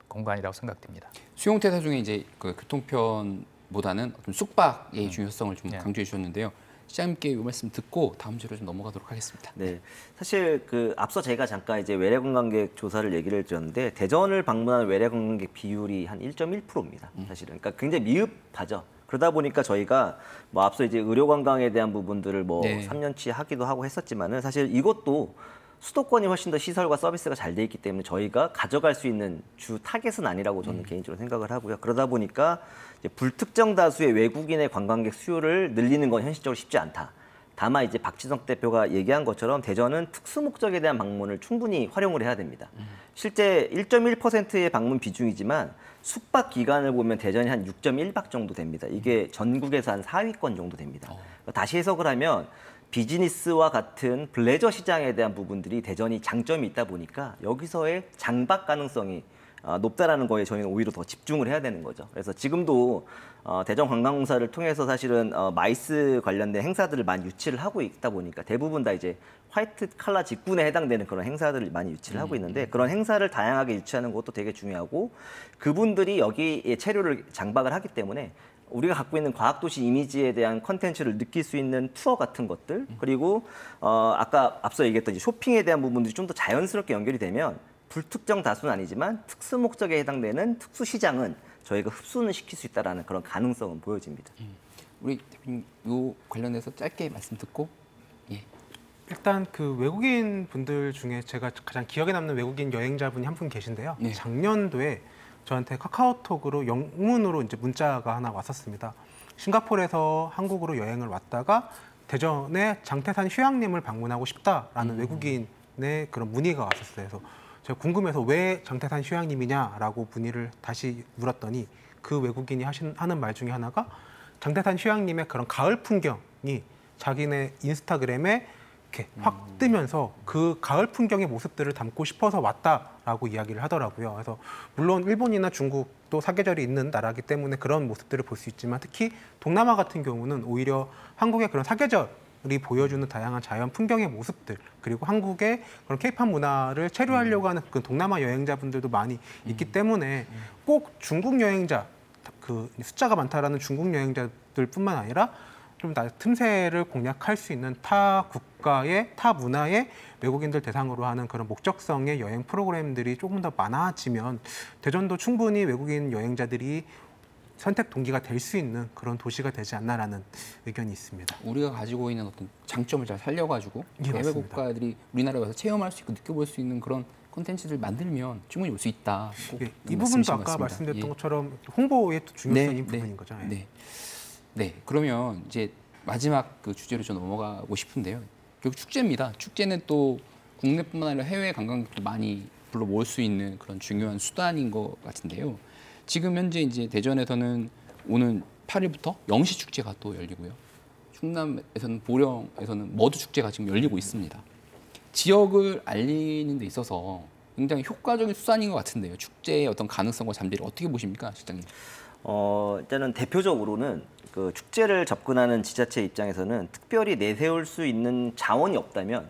공간이라고 생각됩니다. 수용태사 중에 이제 그 교통편보다는 어떤 숙박의 중요성을 좀 강조해 주셨는데요. 시장님께 이 말씀 듣고 다음 주로 좀 넘어가도록 하겠습니다. 네, 사실 앞서 제가 잠깐 이제 외래 관광객 조사를 얘기를 해줬는데 대전을 방문하는 외래 관광객 비율이 한 1.1%입니다. 사실은 그러니까 굉장히 미흡하죠. 그러다 보니까 저희가 뭐 앞서 이제 의료 관광에 대한 부분들을 뭐 3년치 하기도 하고 했었지만은 사실 이것도 수도권이 훨씬 더 시설과 서비스가 잘 돼 있기 때문에 저희가 가져갈 수 있는 주 타겟은 아니라고 저는 개인적으로 생각을 하고요. 그러다 보니까 이제 불특정 다수의 외국인의 관광객 수요를 늘리는 건 현실적으로 쉽지 않다. 다만 이제 박지성 대표가 얘기한 것처럼 대전은 특수 목적에 대한 방문을 충분히 활용을 해야 됩니다. 실제 1.1%의 방문 비중이지만 숙박 기간을 보면 대전이 한 6.1박 정도 됩니다. 이게 전국에서 한 4위권 정도 됩니다. 다시 해석을 하면 비즈니스와 같은 블레저 시장에 대한 부분들이 대전이 장점이 있다 보니까 여기서의 장박 가능성이 높다라는 거에 저희는 오히려 더 집중을 해야 되는 거죠. 그래서 지금도 대전관광공사를 통해서 사실은 마이스 관련된 행사들을 많이 유치를 하고 있다 보니까 대부분 다 이제 화이트 칼라 직군에 해당되는 그런 행사들을 많이 유치를 하고 있는데 그런 행사를 다양하게 유치하는 것도 되게 중요하고 그분들이 여기에 체류를 장박을 하기 때문에 우리가 갖고 있는 과학도시 이미지에 대한 컨텐츠를 느낄 수 있는 투어 같은 것들 그리고 아까 앞서 얘기했던 이제 쇼핑에 대한 부분들이 좀 더 자연스럽게 연결이 되면 불특정 다수는 아니지만 특수 목적에 해당되는 특수 시장은 저희가 흡수는 시킬 수 있다라는 그런 가능성은 보여집니다. 우리 대표님 이 관련해서 짧게 말씀 듣고 일단 그 외국인 분들 중에 제가 가장 기억에 남는 외국인 여행자분이 한 분 계신데요. 작년도에 저한테 카카오톡으로 영문으로 이제 문자가 하나 왔었습니다. 싱가포르에서 한국으로 여행을 왔다가 대전에 장태산 휴양림을 방문하고 싶다라는 외국인의 그런 문의가 왔었어요. 그래서 제가 궁금해서 왜 장태산 휴양림이냐라고 문의를 다시 물었더니 그 외국인이 하는 말 중에 하나가 장태산 휴양림의 그런 가을 풍경이 자기네 인스타그램에 이렇게 확 뜨면서 그 가을 풍경의 모습들을 담고 싶어서 왔다라고 이야기를 하더라고요. 그래서 물론 일본이나 중국도 사계절이 있는 나라이기 때문에 그런 모습들을 볼 수 있지만 특히 동남아 같은 경우는 오히려 한국의 그런 사계절이 보여주는 다양한 자연 풍경의 모습들 그리고 한국의 그런 케이팝 문화를 체류하려고 하는 그 동남아 여행자분들도 많이 있기 때문에 꼭 중국 여행자 그 숫자가 많다라는 중국 여행자들뿐만 아니라 좀 틈새를 공략할 수 있는 타 국가의 타 문화의 외국인들 대상으로 하는 그런 목적성의 여행 프로그램들이 조금 더 많아지면 대전도 충분히 외국인 여행자들이 선택 동기가 될 수 있는 그런 도시가 되지 않나라는 의견이 있습니다. 우리가 가지고 있는 어떤 장점을 잘 살려가지고 예, 해외 국가들이 우리나라에 와서 체험할 수 있고 느껴볼 수 있는 그런 콘텐츠를 만들면 충분히 올 수 있다. 예, 이 부분도 아까 말씀드렸던 것처럼 홍보의 또 중요성인 부분인 거죠. 네, 그러면 이제 마지막 그 주제로 좀 넘어가고 싶은데요. 결국 축제입니다. 축제는 또 국내뿐만 아니라 해외 관광객도 많이 불러 모을 수 있는 그런 중요한 수단인 것 같은데요. 지금 현재 이제 대전에서는 오는 8일부터 영시 축제가 또 열리고요. 충남에서는 보령에서는 머드 축제가 지금 열리고 있습니다. 지역을 알리는 데 있어서 굉장히 효과적인 수단인 것 같은데요. 축제의 어떤 가능성과 잠재를 어떻게 보십니까, 실장님? 일단은 대표적으로는 그 축제를 접근하는 지자체 입장에서는 특별히 내세울 수 있는 자원이 없다면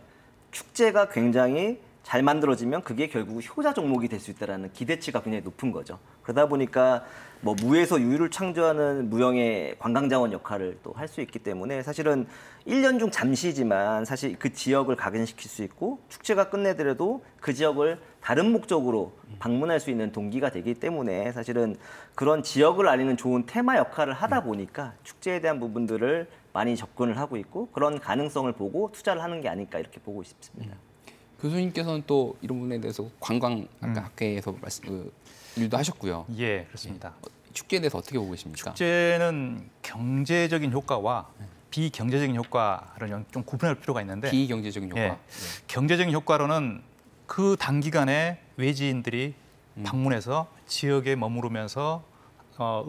축제가 굉장히 잘 만들어지면 그게 결국 효자 종목이 될 수 있다라는 기대치가 굉장히 높은 거죠. 그러다 보니까 뭐 무에서 유를 창조하는 무형의 관광자원 역할을 또 할 수 있기 때문에 사실은 1년 중 잠시지만 사실 그 지역을 각인시킬 수 있고 축제가 끝내더라도 그 지역을 다른 목적으로 방문할 수 있는 동기가 되기 때문에 사실은 그런 지역을 알리는 좋은 테마 역할을 하다 보니까 축제에 대한 부분들을 많이 접근을 하고 있고 그런 가능성을 보고 투자를 하는 게 아닐까 이렇게 보고 싶습니다. 교수님께서는 또 이런 부분에 대해서 관광 아까 학회에서 일도 하셨고요. 예, 그렇습니다. 축제에 대해서 어떻게 보고 계십니까? 축제는 경제적인 효과와 비경제적인 효과를 좀 구분할 필요가 있는데 비경제적인 효과. 예, 경제적인 효과로는 그 단기간에 외지인들이 방문해서 지역에 머무르면서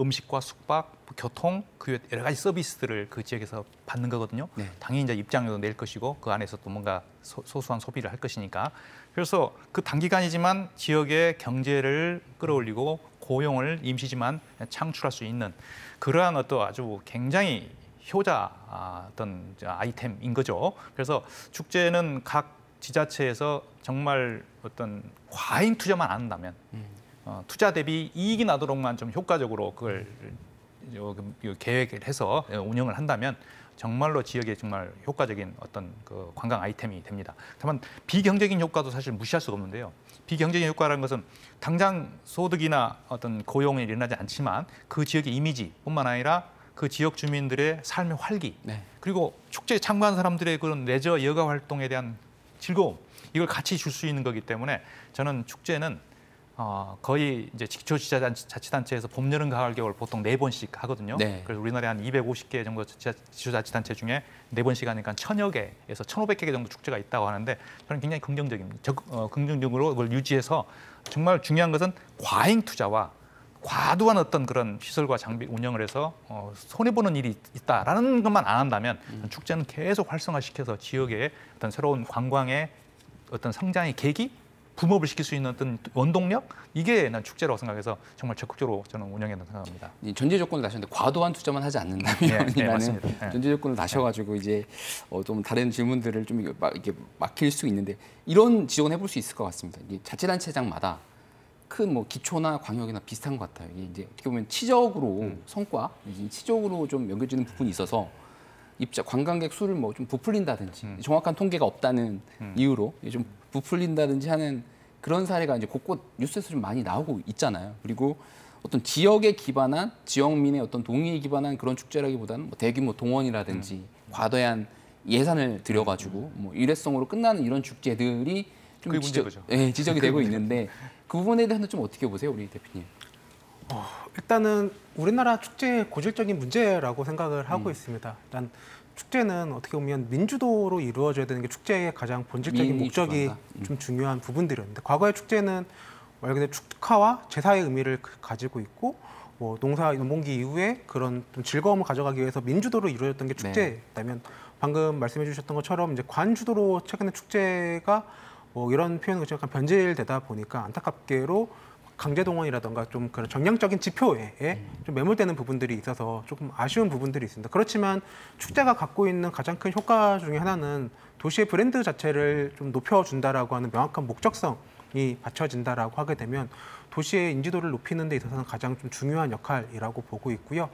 음식과 숙박, 교통, 그 여러 가지 서비스들을 그 지역에서 받는 거거든요. 네. 당연히 이제 입장료도 낼 것이고 그 안에서 또 뭔가 소소한 소비를 할 것이니까. 그래서 그 단기간이지만 지역의 경제를 끌어올리고 고용을 임시지만 창출할 수 있는 그러한 어떤 아주 굉장히 효자 어떤 아이템인 거죠. 그래서 축제는 각 지자체에서 정말 어떤 과잉 투자만 안 한다면 투자 대비 이익이 나도록만 좀 효과적으로 그걸 계획을 해서 운영을 한다면 정말로 지역에 정말 효과적인 어떤 그 관광 아이템이 됩니다. 다만 비경제적인 효과도 사실 무시할 수가 없는데요. 비경제적인 효과라는 것은 당장 소득이나 어떤 고용이 일어나지 않지만 그 지역의 이미지뿐만 아니라 그 지역 주민들의 삶의 활기, 네. 그리고 축제에 참가한 사람들의 그런 레저 여가 활동에 대한 즐거움, 이걸 같이 줄 수 있는 거기 때문에 저는 축제는 거의 이제 기초자치단체에서 봄, 여름, 가을, 겨울 보통 4번씩 하거든요. 네. 그래서 우리나라에 한 250개 정도 기초자치단체 중에 4번씩 하니까 1000여 개에서 1500개 정도 축제가 있다고 하는데 저는 굉장히 긍정적입니다. 긍정적으로 그걸 유지해서 정말 중요한 것은 과잉 투자와 과도한 어떤 그런 시설과 장비 운영을 해서 손해보는 일이 있다라는 것만 안 한다면 축제는 계속 활성화시켜서 지역의 어떤 새로운 관광의 어떤 성장의 계기, 붐업을 시킬 수 있는 어떤 원동력, 이게 난 축제라고 생각해서 정말 적극적으로 저는 운영한다고 생각합니다. 전제 조건을 다셨는데 과도한 투자만 하지 않는다면이라는 네, 맞습니다. 네. 전제 조건을 다셔가지고 이제 좀 다른 질문들을 좀 이렇게 막힐 수 있는데 이런 지적은 해볼 수 있을 것 같습니다. 이게 자치단체장마다 큰 뭐 기초나 광역이나 비슷한 것 같아요. 이게 이제 어떻게 보면 치적으로 성과, 치적으로 좀 연결되는 부분이 있어서 관광객 수를 뭐 좀 부풀린다든지 정확한 통계가 없다는 이유로 좀 부풀린다든지 하는 그런 사례가 이제 곳곳 뉴스에서 좀 많이 나오고 있잖아요. 그리고 어떤 지역에 기반한 지역민의 어떤 동의에 기반한 그런 축제라기보다는 뭐 대규모 동원이라든지 과도한 예산을 들여가지고 뭐 일회성으로 끝나는 이런 축제들이 좀 그게 문제죠. 네, 지적이 되고 있는데 그 부분에 대해서는 좀 어떻게 보세요, 우리 대표님? 일단은 우리나라 축제의 고질적인 문제라고 생각을 하고 있습니다. 일단 축제는 어떻게 보면 민주도로 이루어져야 되는 게 축제의 가장 본질적인 목적이 좀 중요한 부분들이었는데 과거의 축제는 말 그대로 축하와 제사의 의미를 가지고 있고 뭐 농사 농번기 이후에 그런 좀 즐거움을 가져가기 위해서 민주도로 이루어졌던 게 축제였다면 방금 말씀해 주셨던 것처럼 이제 관주도로 최근에 축제가 뭐 이런 표현은 약간 변질되다 보니까 안타깝게로 강제동원이라던가 좀 그런 정량적인 지표에 좀 매몰되는 부분들이 있어서 조금 아쉬운 부분들이 있습니다. 그렇지만 축제가 갖고 있는 가장 큰 효과 중에 하나는 도시의 브랜드 자체를 좀 높여준다라고 하는 명확한 목적성이 받쳐진다라고 하게 되면 도시의 인지도를 높이는 데 있어서는 가장 좀 중요한 역할이라고 보고 있고요.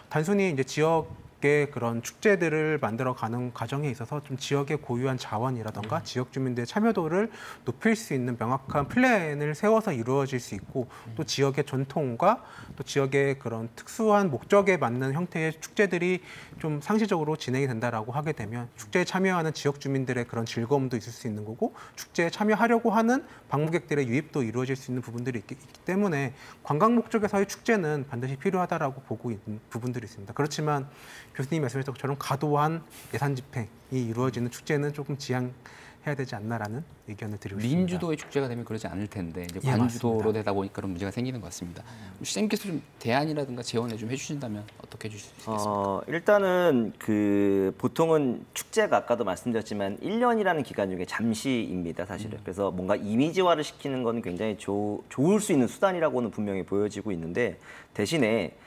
단순히 이제 지역의 그런 축제들을 만들어가는 과정에 있어서 좀 지역의 고유한 자원이라던가 지역 주민들의 참여도를 높일 수 있는 명확한 플랜을 세워서 이루어질 수 있고 또 지역의 전통과 또 지역의 그런 특수한 목적에 맞는 형태의 축제들이 좀 상시적으로 진행이 된다라고 하게 되면 축제에 참여하는 지역 주민들의 그런 즐거움도 있을 수 있는 거고 축제에 참여하려고 하는 방문객들의 유입도 이루어질 수 있는 부분들이 있기 때문에 관광 목적에서의 축제는 반드시 필요하다라고 보고 있는 부분들이 있습니다. 그렇지만 교수님이 말씀하셨던 것처럼 과도한 예산 집행이 이루어지는 축제는 조금 지양해야 되지 않나라는 의견을 드리고 싶습니다. 민주도의 축제가 되면 그러지 않을 텐데 이제 예, 관주도로 맞습니다. 되다 보니까 그런 문제가 생기는 것 같습니다. 시장님께서 좀 대안이라든가 제언을 좀 해주신다면 어떻게 해주실 수 있겠습니까? 일단은 그 보통은 축제가 아까도 말씀드렸지만 1년이라는 기간 중에 잠시입니다, 사실은. 그래서 뭔가 이미지화를 시키는 건 굉장히 좋을 수 있는 수단이라고는 분명히 보여지고 있는데 대신에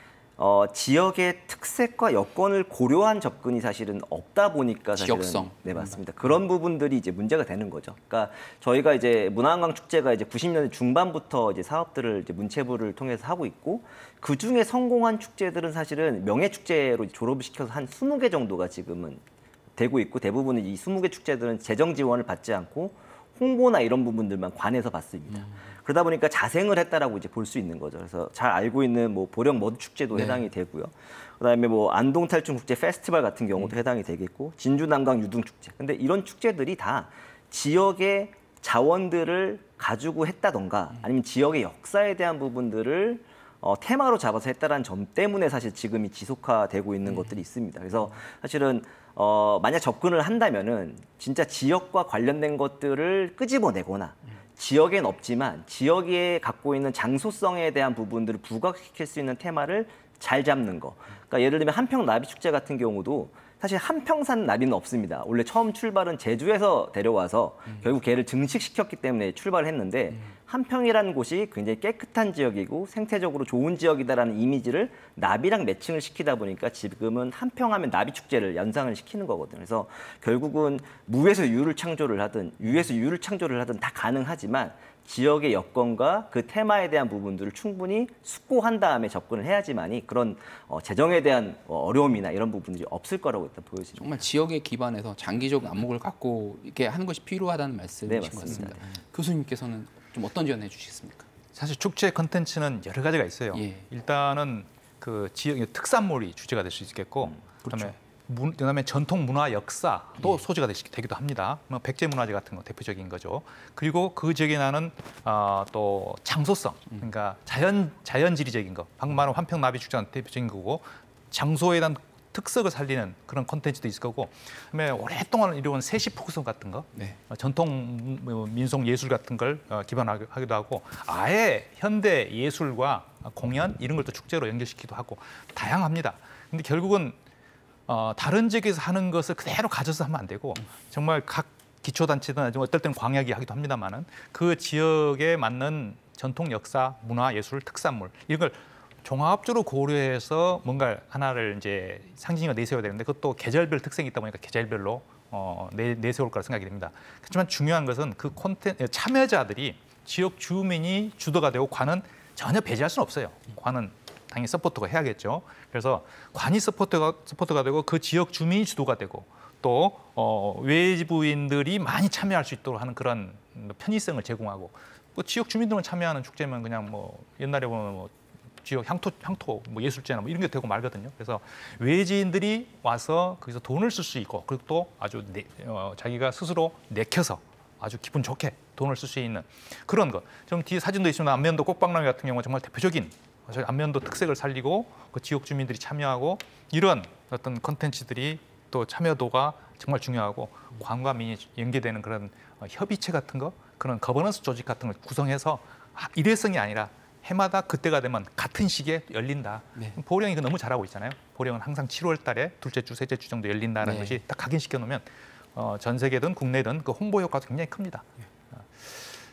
지역의 특색과 여건을 고려한 접근이 사실은 없다 보니까 사실은 지역성. 네, 맞습니다. 그런 부분들이 이제 문제가 되는 거죠. 그러니까 저희가 이제 문화관광 축제가 이제 90년대 중반부터 이제 사업들을 이제 문체부를 통해서 하고 있고 그 중에 성공한 축제들은 사실은 명예 축제로 졸업을 시켜서 한 20개 정도가 지금은 되고 있고 대부분은 이 20개 축제들은 재정 지원을 받지 않고 홍보나 이런 부분들만 관해서 받습니다. 그러다 보니까 자생을 했다라고 이제 볼 수 있는 거죠. 그래서 잘 알고 있는 뭐 보령 머드 축제도 네. 해당이 되고요. 그다음에 뭐 안동 탈춤 국제 페스티벌 같은 경우도 해당이 되겠고 진주 난강 유등 축제. 근데 이런 축제들이 다 지역의 자원들을 가지고 했다던가 아니면 지역의 역사에 대한 부분들을 테마로 잡아서 했다라는 점 때문에 사실 지금이 지속화되고 있는 것들이 있습니다. 그래서 사실은 만약 접근을 한다면은 진짜 지역과 관련된 것들을 끄집어내거나 지역엔 없지만 지역에 갖고 있는 장소성에 대한 부분들을 부각시킬 수 있는 테마를 잘 잡는 거. 그러니까 예를 들면 한평 나비 축제 같은 경우도 사실 한평산 나비는 없습니다. 원래 처음 출발은 제주에서 데려와서 결국 걔를 증식시켰기 때문에 출발을 했는데 한평이라는 곳이 굉장히 깨끗한 지역이고 생태적으로 좋은 지역이다라는 이미지를 나비랑 매칭을 시키다 보니까 지금은 한평하면 나비 축제를 연상을 시키는 거거든요. 그래서 결국은 무에서 유를 창조를 하든 유에서 유를 창조를 하든 다 가능하지만 지역의 여건과 그 테마에 대한 부분들을 충분히 숙고한 다음에 접근을 해야지만이 그런 재정에 대한 어려움이나 이런 부분들이 없을 거라고 일단 보여집니다. 정말 지역에 기반해서 장기적 안목을 갖고 이렇게 하는 것이 필요하다는 말씀이신 것 같습니다. 교수님께서는 좀 어떤 지원해 주시겠습니까? 사실 축제 컨텐츠는 여러 가지가 있어요. 예. 일단은 그 지역의 특산물이 주제가 될 수 있겠고, 그다음에 전통 문화 역사도 소재가 되기도 합니다. 뭐 백제 문화재 같은 거 대표적인 거죠. 그리고 그 지역에 나는 또 장소성, 그러니까 자연지리적인 거. 방금 말한 환평 나비 축제는 대표적인 거고, 장소에 대한 특색을 살리는 그런 콘텐츠도 있을 거고, 그다음에 오랫동안 이루어온 세시 포크송 같은 거, 네. 전통 민속 예술 같은 걸 기반하기도 하고, 아예 현대 예술과 공연 이런 걸 또 축제로 연결시키기도 하고 다양합니다. 근데 결국은 다른 지역에서 하는 것을 그대로 가져서 하면 안 되고 정말 각 기초단체든 어떨 때는 광역이 하기도 합니다만은 그 지역에 맞는 전통 역사, 문화, 예술, 특산물 이런 걸 종합적으로 고려해서 뭔가 하나를 이제 상징을 내세워야 되는데 그것도 계절별 특성이 있다 보니까 계절별로 내세울 거라 생각이 됩니다. 그렇지만 중요한 것은 그 참여자들이 지역 주민이 주도가 되고 관은 전혀 배제할 수는 없어요. 관은 당연히 서포트가 해야겠죠. 그래서 관이 서포트가 되고 그 지역 주민이 주도가 되고 또 외부인들이 많이 참여할 수 있도록 하는 그런 편의성을 제공하고 뭐 지역 주민들만 참여하는 축제면 그냥 뭐 옛날에 보면 뭐 지역 향토 뭐 예술제나 뭐 이런 게 되고 말거든요. 그래서 외지인들이 와서 거기서 돈을 쓸 수 있고 그리고 또 아주 자기가 스스로 내켜서 아주 기분 좋게 돈을 쓸 수 있는 그런 것. 좀 뒤에 사진도 있지만 안면도 꽃방나무 같은 경우는 정말 대표적인 안면도 특색을 살리고 그 지역 주민들이 참여하고 이런 어떤 콘텐츠들이 또 참여도가 정말 중요하고 관과 민이 연계되는 그런 협의체 같은 거 그런 거버넌스 조직 같은 걸 구성해서 일회성이 아니라 해마다 그때가 되면 같은 시기에 열린다. 네. 보령이 그 너무 잘하고 있잖아요. 보령은 항상 7월 달에 둘째 주, 셋째 주 정도 열린다는 네. 것이 딱 각인시켜 놓으면 전 세계든 국내든 그 홍보 효과도 굉장히 큽니다.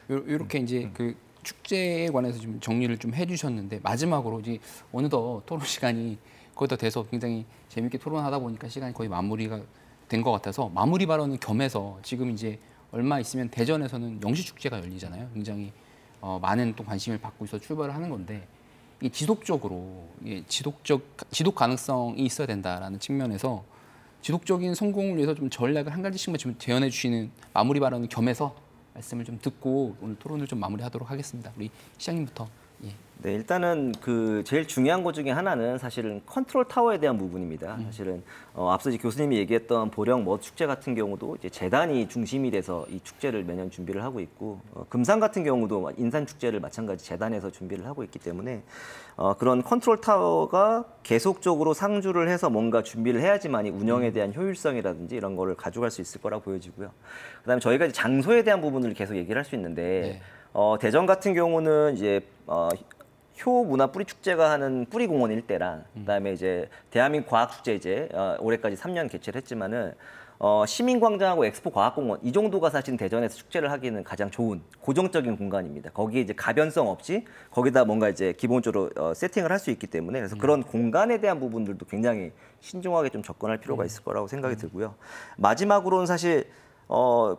이렇게 이제 그 축제에 관해서 좀 정리를 좀 해주셨는데 마지막으로 이제 어느덧 토론 시간이 거의 다 돼서 굉장히 재밌게 토론하다 보니까 시간이 거의 마무리가 된 것 같아서 마무리 발언을 겸해서 지금 이제 얼마 있으면 대전에서는 영시 축제가 열리잖아요. 굉장히 많은 또 관심을 받고 있어 출발을 하는 건데 이 지속적으로 지속 가능성이 있어야 된다라는 측면에서 지속적인 성공을 위해서 좀 전략을 한 가지씩만 좀 제안해 주시는 마무리 발언을 겸해서 말씀을 좀 듣고 오늘 토론을 좀 마무리하도록 하겠습니다. 우리 시장님부터. 예. 네, 일단은 그 제일 중요한 것 중에 하나는 사실은 컨트롤 타워에 대한 부분입니다. 사실은 앞서 이제 교수님이 얘기했던 보령 머드 축제 같은 경우도 이제 재단이 중심이 돼서 이 축제를 매년 준비를 하고 있고 금산 같은 경우도 인산 축제를 마찬가지 재단에서 준비를 하고 있기 때문에 그런 컨트롤 타워가 계속적으로 상주를 해서 뭔가 준비를 해야지만이 운영에 대한 효율성이라든지 이런 거를 가져갈 수 있을 거라고 보여지고요. 그다음에 저희가 이제 장소에 대한 부분을 계속 얘기를 할 수 있는데 대전 같은 경우는 이제 효 문화 뿌리 축제가 하는 뿌리공원 일대랑 그다음에 이제 대한민국 과학 축제 이제 올해까지 3년 개최를 했지만은 시민광장하고 엑스포과학공원 이 정도가 사실 대전에서 축제를 하기는 가장 좋은 고정적인 공간입니다. 거기에 이제 가변성 없이 거기다 뭔가 이제 기본적으로 세팅을 할 수 있기 때문에 그래서 그런 공간에 대한 부분들도 굉장히 신중하게 좀 접근할 필요가 있을 거라고 생각이 들고요. 마지막으로는 사실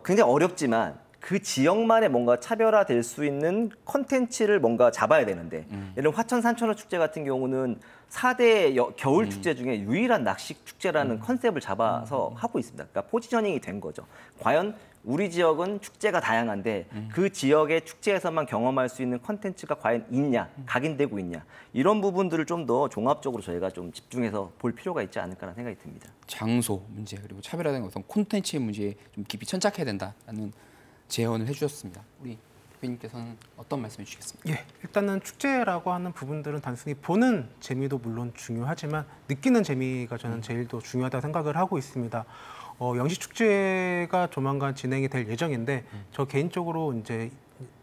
굉장히 어렵지만 그 지역만의 뭔가 차별화될 수 있는 컨텐츠를 뭔가 잡아야 되는데 예를 들면 화천 산천어 축제 같은 경우는 4대 겨울 축제 중에 유일한 낚시 축제라는 컨셉을 잡아서 하고 있습니다. 그러니까 포지셔닝이 된 거죠. 과연 우리 지역은 축제가 다양한데 그 지역의 축제에서만 경험할 수 있는 컨텐츠가 과연 있냐, 각인되고 있냐 이런 부분들을 좀 더 종합적으로 저희가 좀 집중해서 볼 필요가 있지 않을까라는 생각이 듭니다. 장소 문제 그리고 차별화된 어떤 콘텐츠의 문제에 좀 깊이 천착해야 된다는 제언을 해주셨습니다. 우리 대표님께서는 어떤 말씀해 주시겠습니까? 예, 일단은 축제라고 하는 부분들은 단순히 보는 재미도 물론 중요하지만 느끼는 재미가 저는 제일 더 중요하다고 생각을 하고 있습니다. 영시축제가 조만간 진행이 될 예정인데 저 개인적으로 이제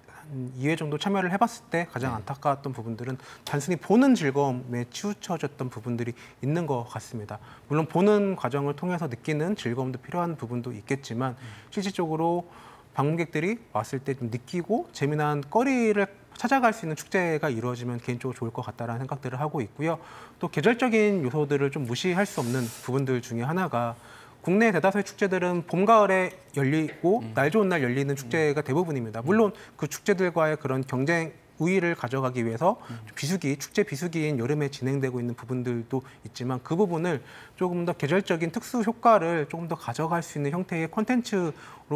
한 2회 정도 참여를 해봤을 때 가장 안타까웠던 부분들은 단순히 보는 즐거움에 치우쳐졌던 부분들이 있는 것 같습니다. 물론 보는 과정을 통해서 느끼는 즐거움도 필요한 부분도 있겠지만 실질적으로 방문객들이 왔을 때 좀 느끼고 재미난 거리를 찾아갈 수 있는 축제가 이루어지면 개인적으로 좋을 것 같다라는 생각들을 하고 있고요. 또 계절적인 요소들을 좀 무시할 수 없는 부분들 중에 하나가 국내 대다수의 축제들은 봄, 가을에 열리고 날 좋은 날 열리는 축제가 대부분입니다. 물론 그 축제들과의 그런 경쟁 우위를 가져가기 위해서 축제 비수기인 여름에 진행되고 있는 부분들도 있지만 그 부분을 조금 더 계절적인 특수 효과를 조금 더 가져갈 수 있는 형태의 콘텐츠로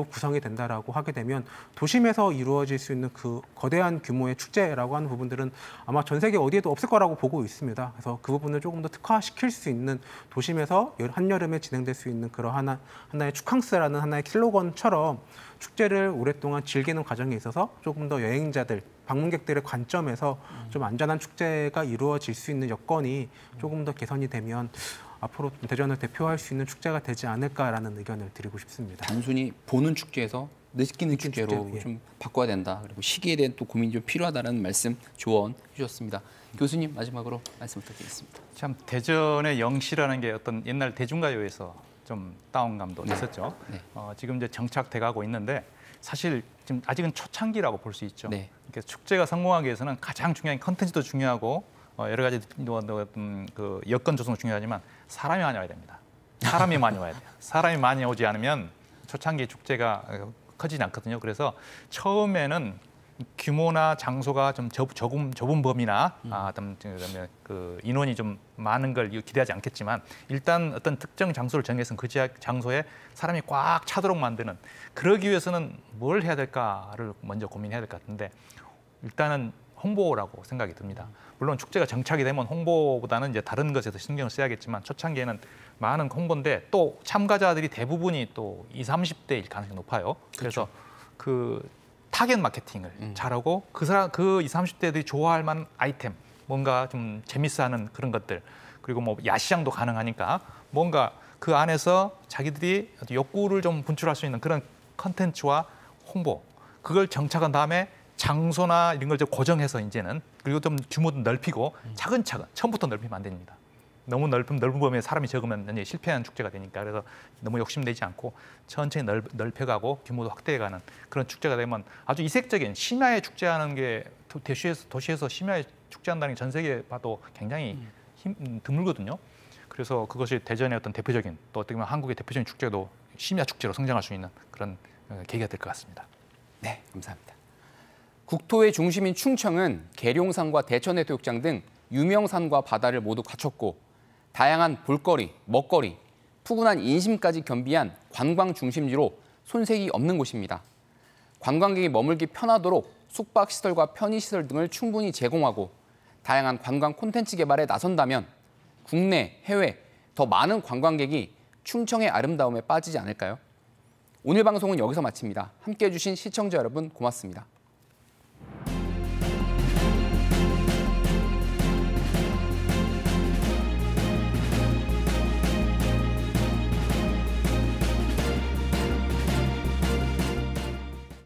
구성이 된다라고 하게 되면 도심에서 이루어질 수 있는 그 거대한 규모의 축제라고 하는 부분들은 아마 전 세계 어디에도 없을 거라고 보고 있습니다. 그래서 그 부분을 조금 더 특화시킬 수 있는 도심에서 한여름에 진행될 수 있는 그런 하나의 축캉스라는 하나의 슬로건처럼 축제를 오랫동안 즐기는 과정에 있어서 조금 더 여행자들, 방문객들의 관점에서 좀 안전한 축제가 이루어질 수 있는 여건이 조금 더 개선이 되면 앞으로 대전을 대표할 수 있는 축제가 되지 않을까라는 의견을 드리고 싶습니다. 단순히 보는 축제에서 느끼는 축제로 축제, 예. 좀 바꿔야 된다. 그리고 시기에 대한 또 고민이 좀 필요하다는 말씀 조언 해주셨습니다. 교수님 마지막으로 말씀 부탁드리겠습니다. 참 대전의 영시라는 게 어떤 옛날 대중가요에서 좀 다운감도 있었죠. 네. 지금 이제 정착돼가고 있는데 사실 지금 아직은 초창기라고 볼 수 있죠. 네. 그러니까 축제가 성공하기 위해서는 가장 중요한 컨텐츠도 중요하고 여러 가지 그 여건 조성도 중요하지만 사람이 많이 와야 됩니다. 사람이 많이 와야 돼요. 사람이 많이 오지 않으면 초창기 축제가 커지지 않거든요. 그래서 처음에는 규모나 장소가 좀 좁은 범위나 그다음에 그 인원이 좀 많은 걸 기대하지 않겠지만 일단 어떤 특정 장소를 정해서 그 장소에 사람이 꽉 차도록 만드는 그러기 위해서는 뭘 해야 될까를 먼저 고민해야 될 것 같은데 일단은 홍보라고 생각이 듭니다. 물론 축제가 정착이 되면 홍보보다는 이제 다른 것에서 신경을 써야겠지만 초창기에는 많은 홍보인데 또 참가자들이 대부분이 또 20, 30대일 가능성이 높아요. 그래서 그 타겟 마케팅을 잘하고 그 20, 30대들이 좋아할 만한 아이템, 뭔가 좀 재밌어하는 그런 것들, 그리고 뭐 야시장도 가능하니까 뭔가 그 안에서 자기들이 욕구를 좀 분출할 수 있는 그런 컨텐츠와 홍보, 그걸 정착한 다음에 장소나 이런 걸 좀 고정해서 이제는 그리고 좀 규모도 넓히고 차근차근 처음부터 넓히면 안 됩니다. 너무 넓은 범위에 사람이 적으면 이제 실패하는 축제가 되니까 그래서 너무 욕심내지 않고 천천히 넓혀가고 규모도 확대해가는 그런 축제가 되면 아주 이색적인 심야에 축제하는 게 도시에서 심야에 축제한다는 게 전 세계에 봐도 굉장히 드물거든요. 그래서 그것이 대전의 어떤 대표적인 또 어떻게 보면 한국의 대표적인 축제도 심야 축제로 성장할 수 있는 그런 계기가 될 것 같습니다. 네, 감사합니다. 국토의 중심인 충청은 계룡산과 대천해수욕장 등 유명산과 바다를 모두 갖췄고 다양한 볼거리, 먹거리, 푸근한 인심까지 겸비한 관광 중심지로 손색이 없는 곳입니다. 관광객이 머물기 편하도록 숙박시설과 편의시설 등을 충분히 제공하고 다양한 관광 콘텐츠 개발에 나선다면 국내, 해외 더 많은 관광객이 충청의 아름다움에 빠지지 않을까요? 오늘 방송은 여기서 마칩니다. 함께해 주신 시청자 여러분 고맙습니다.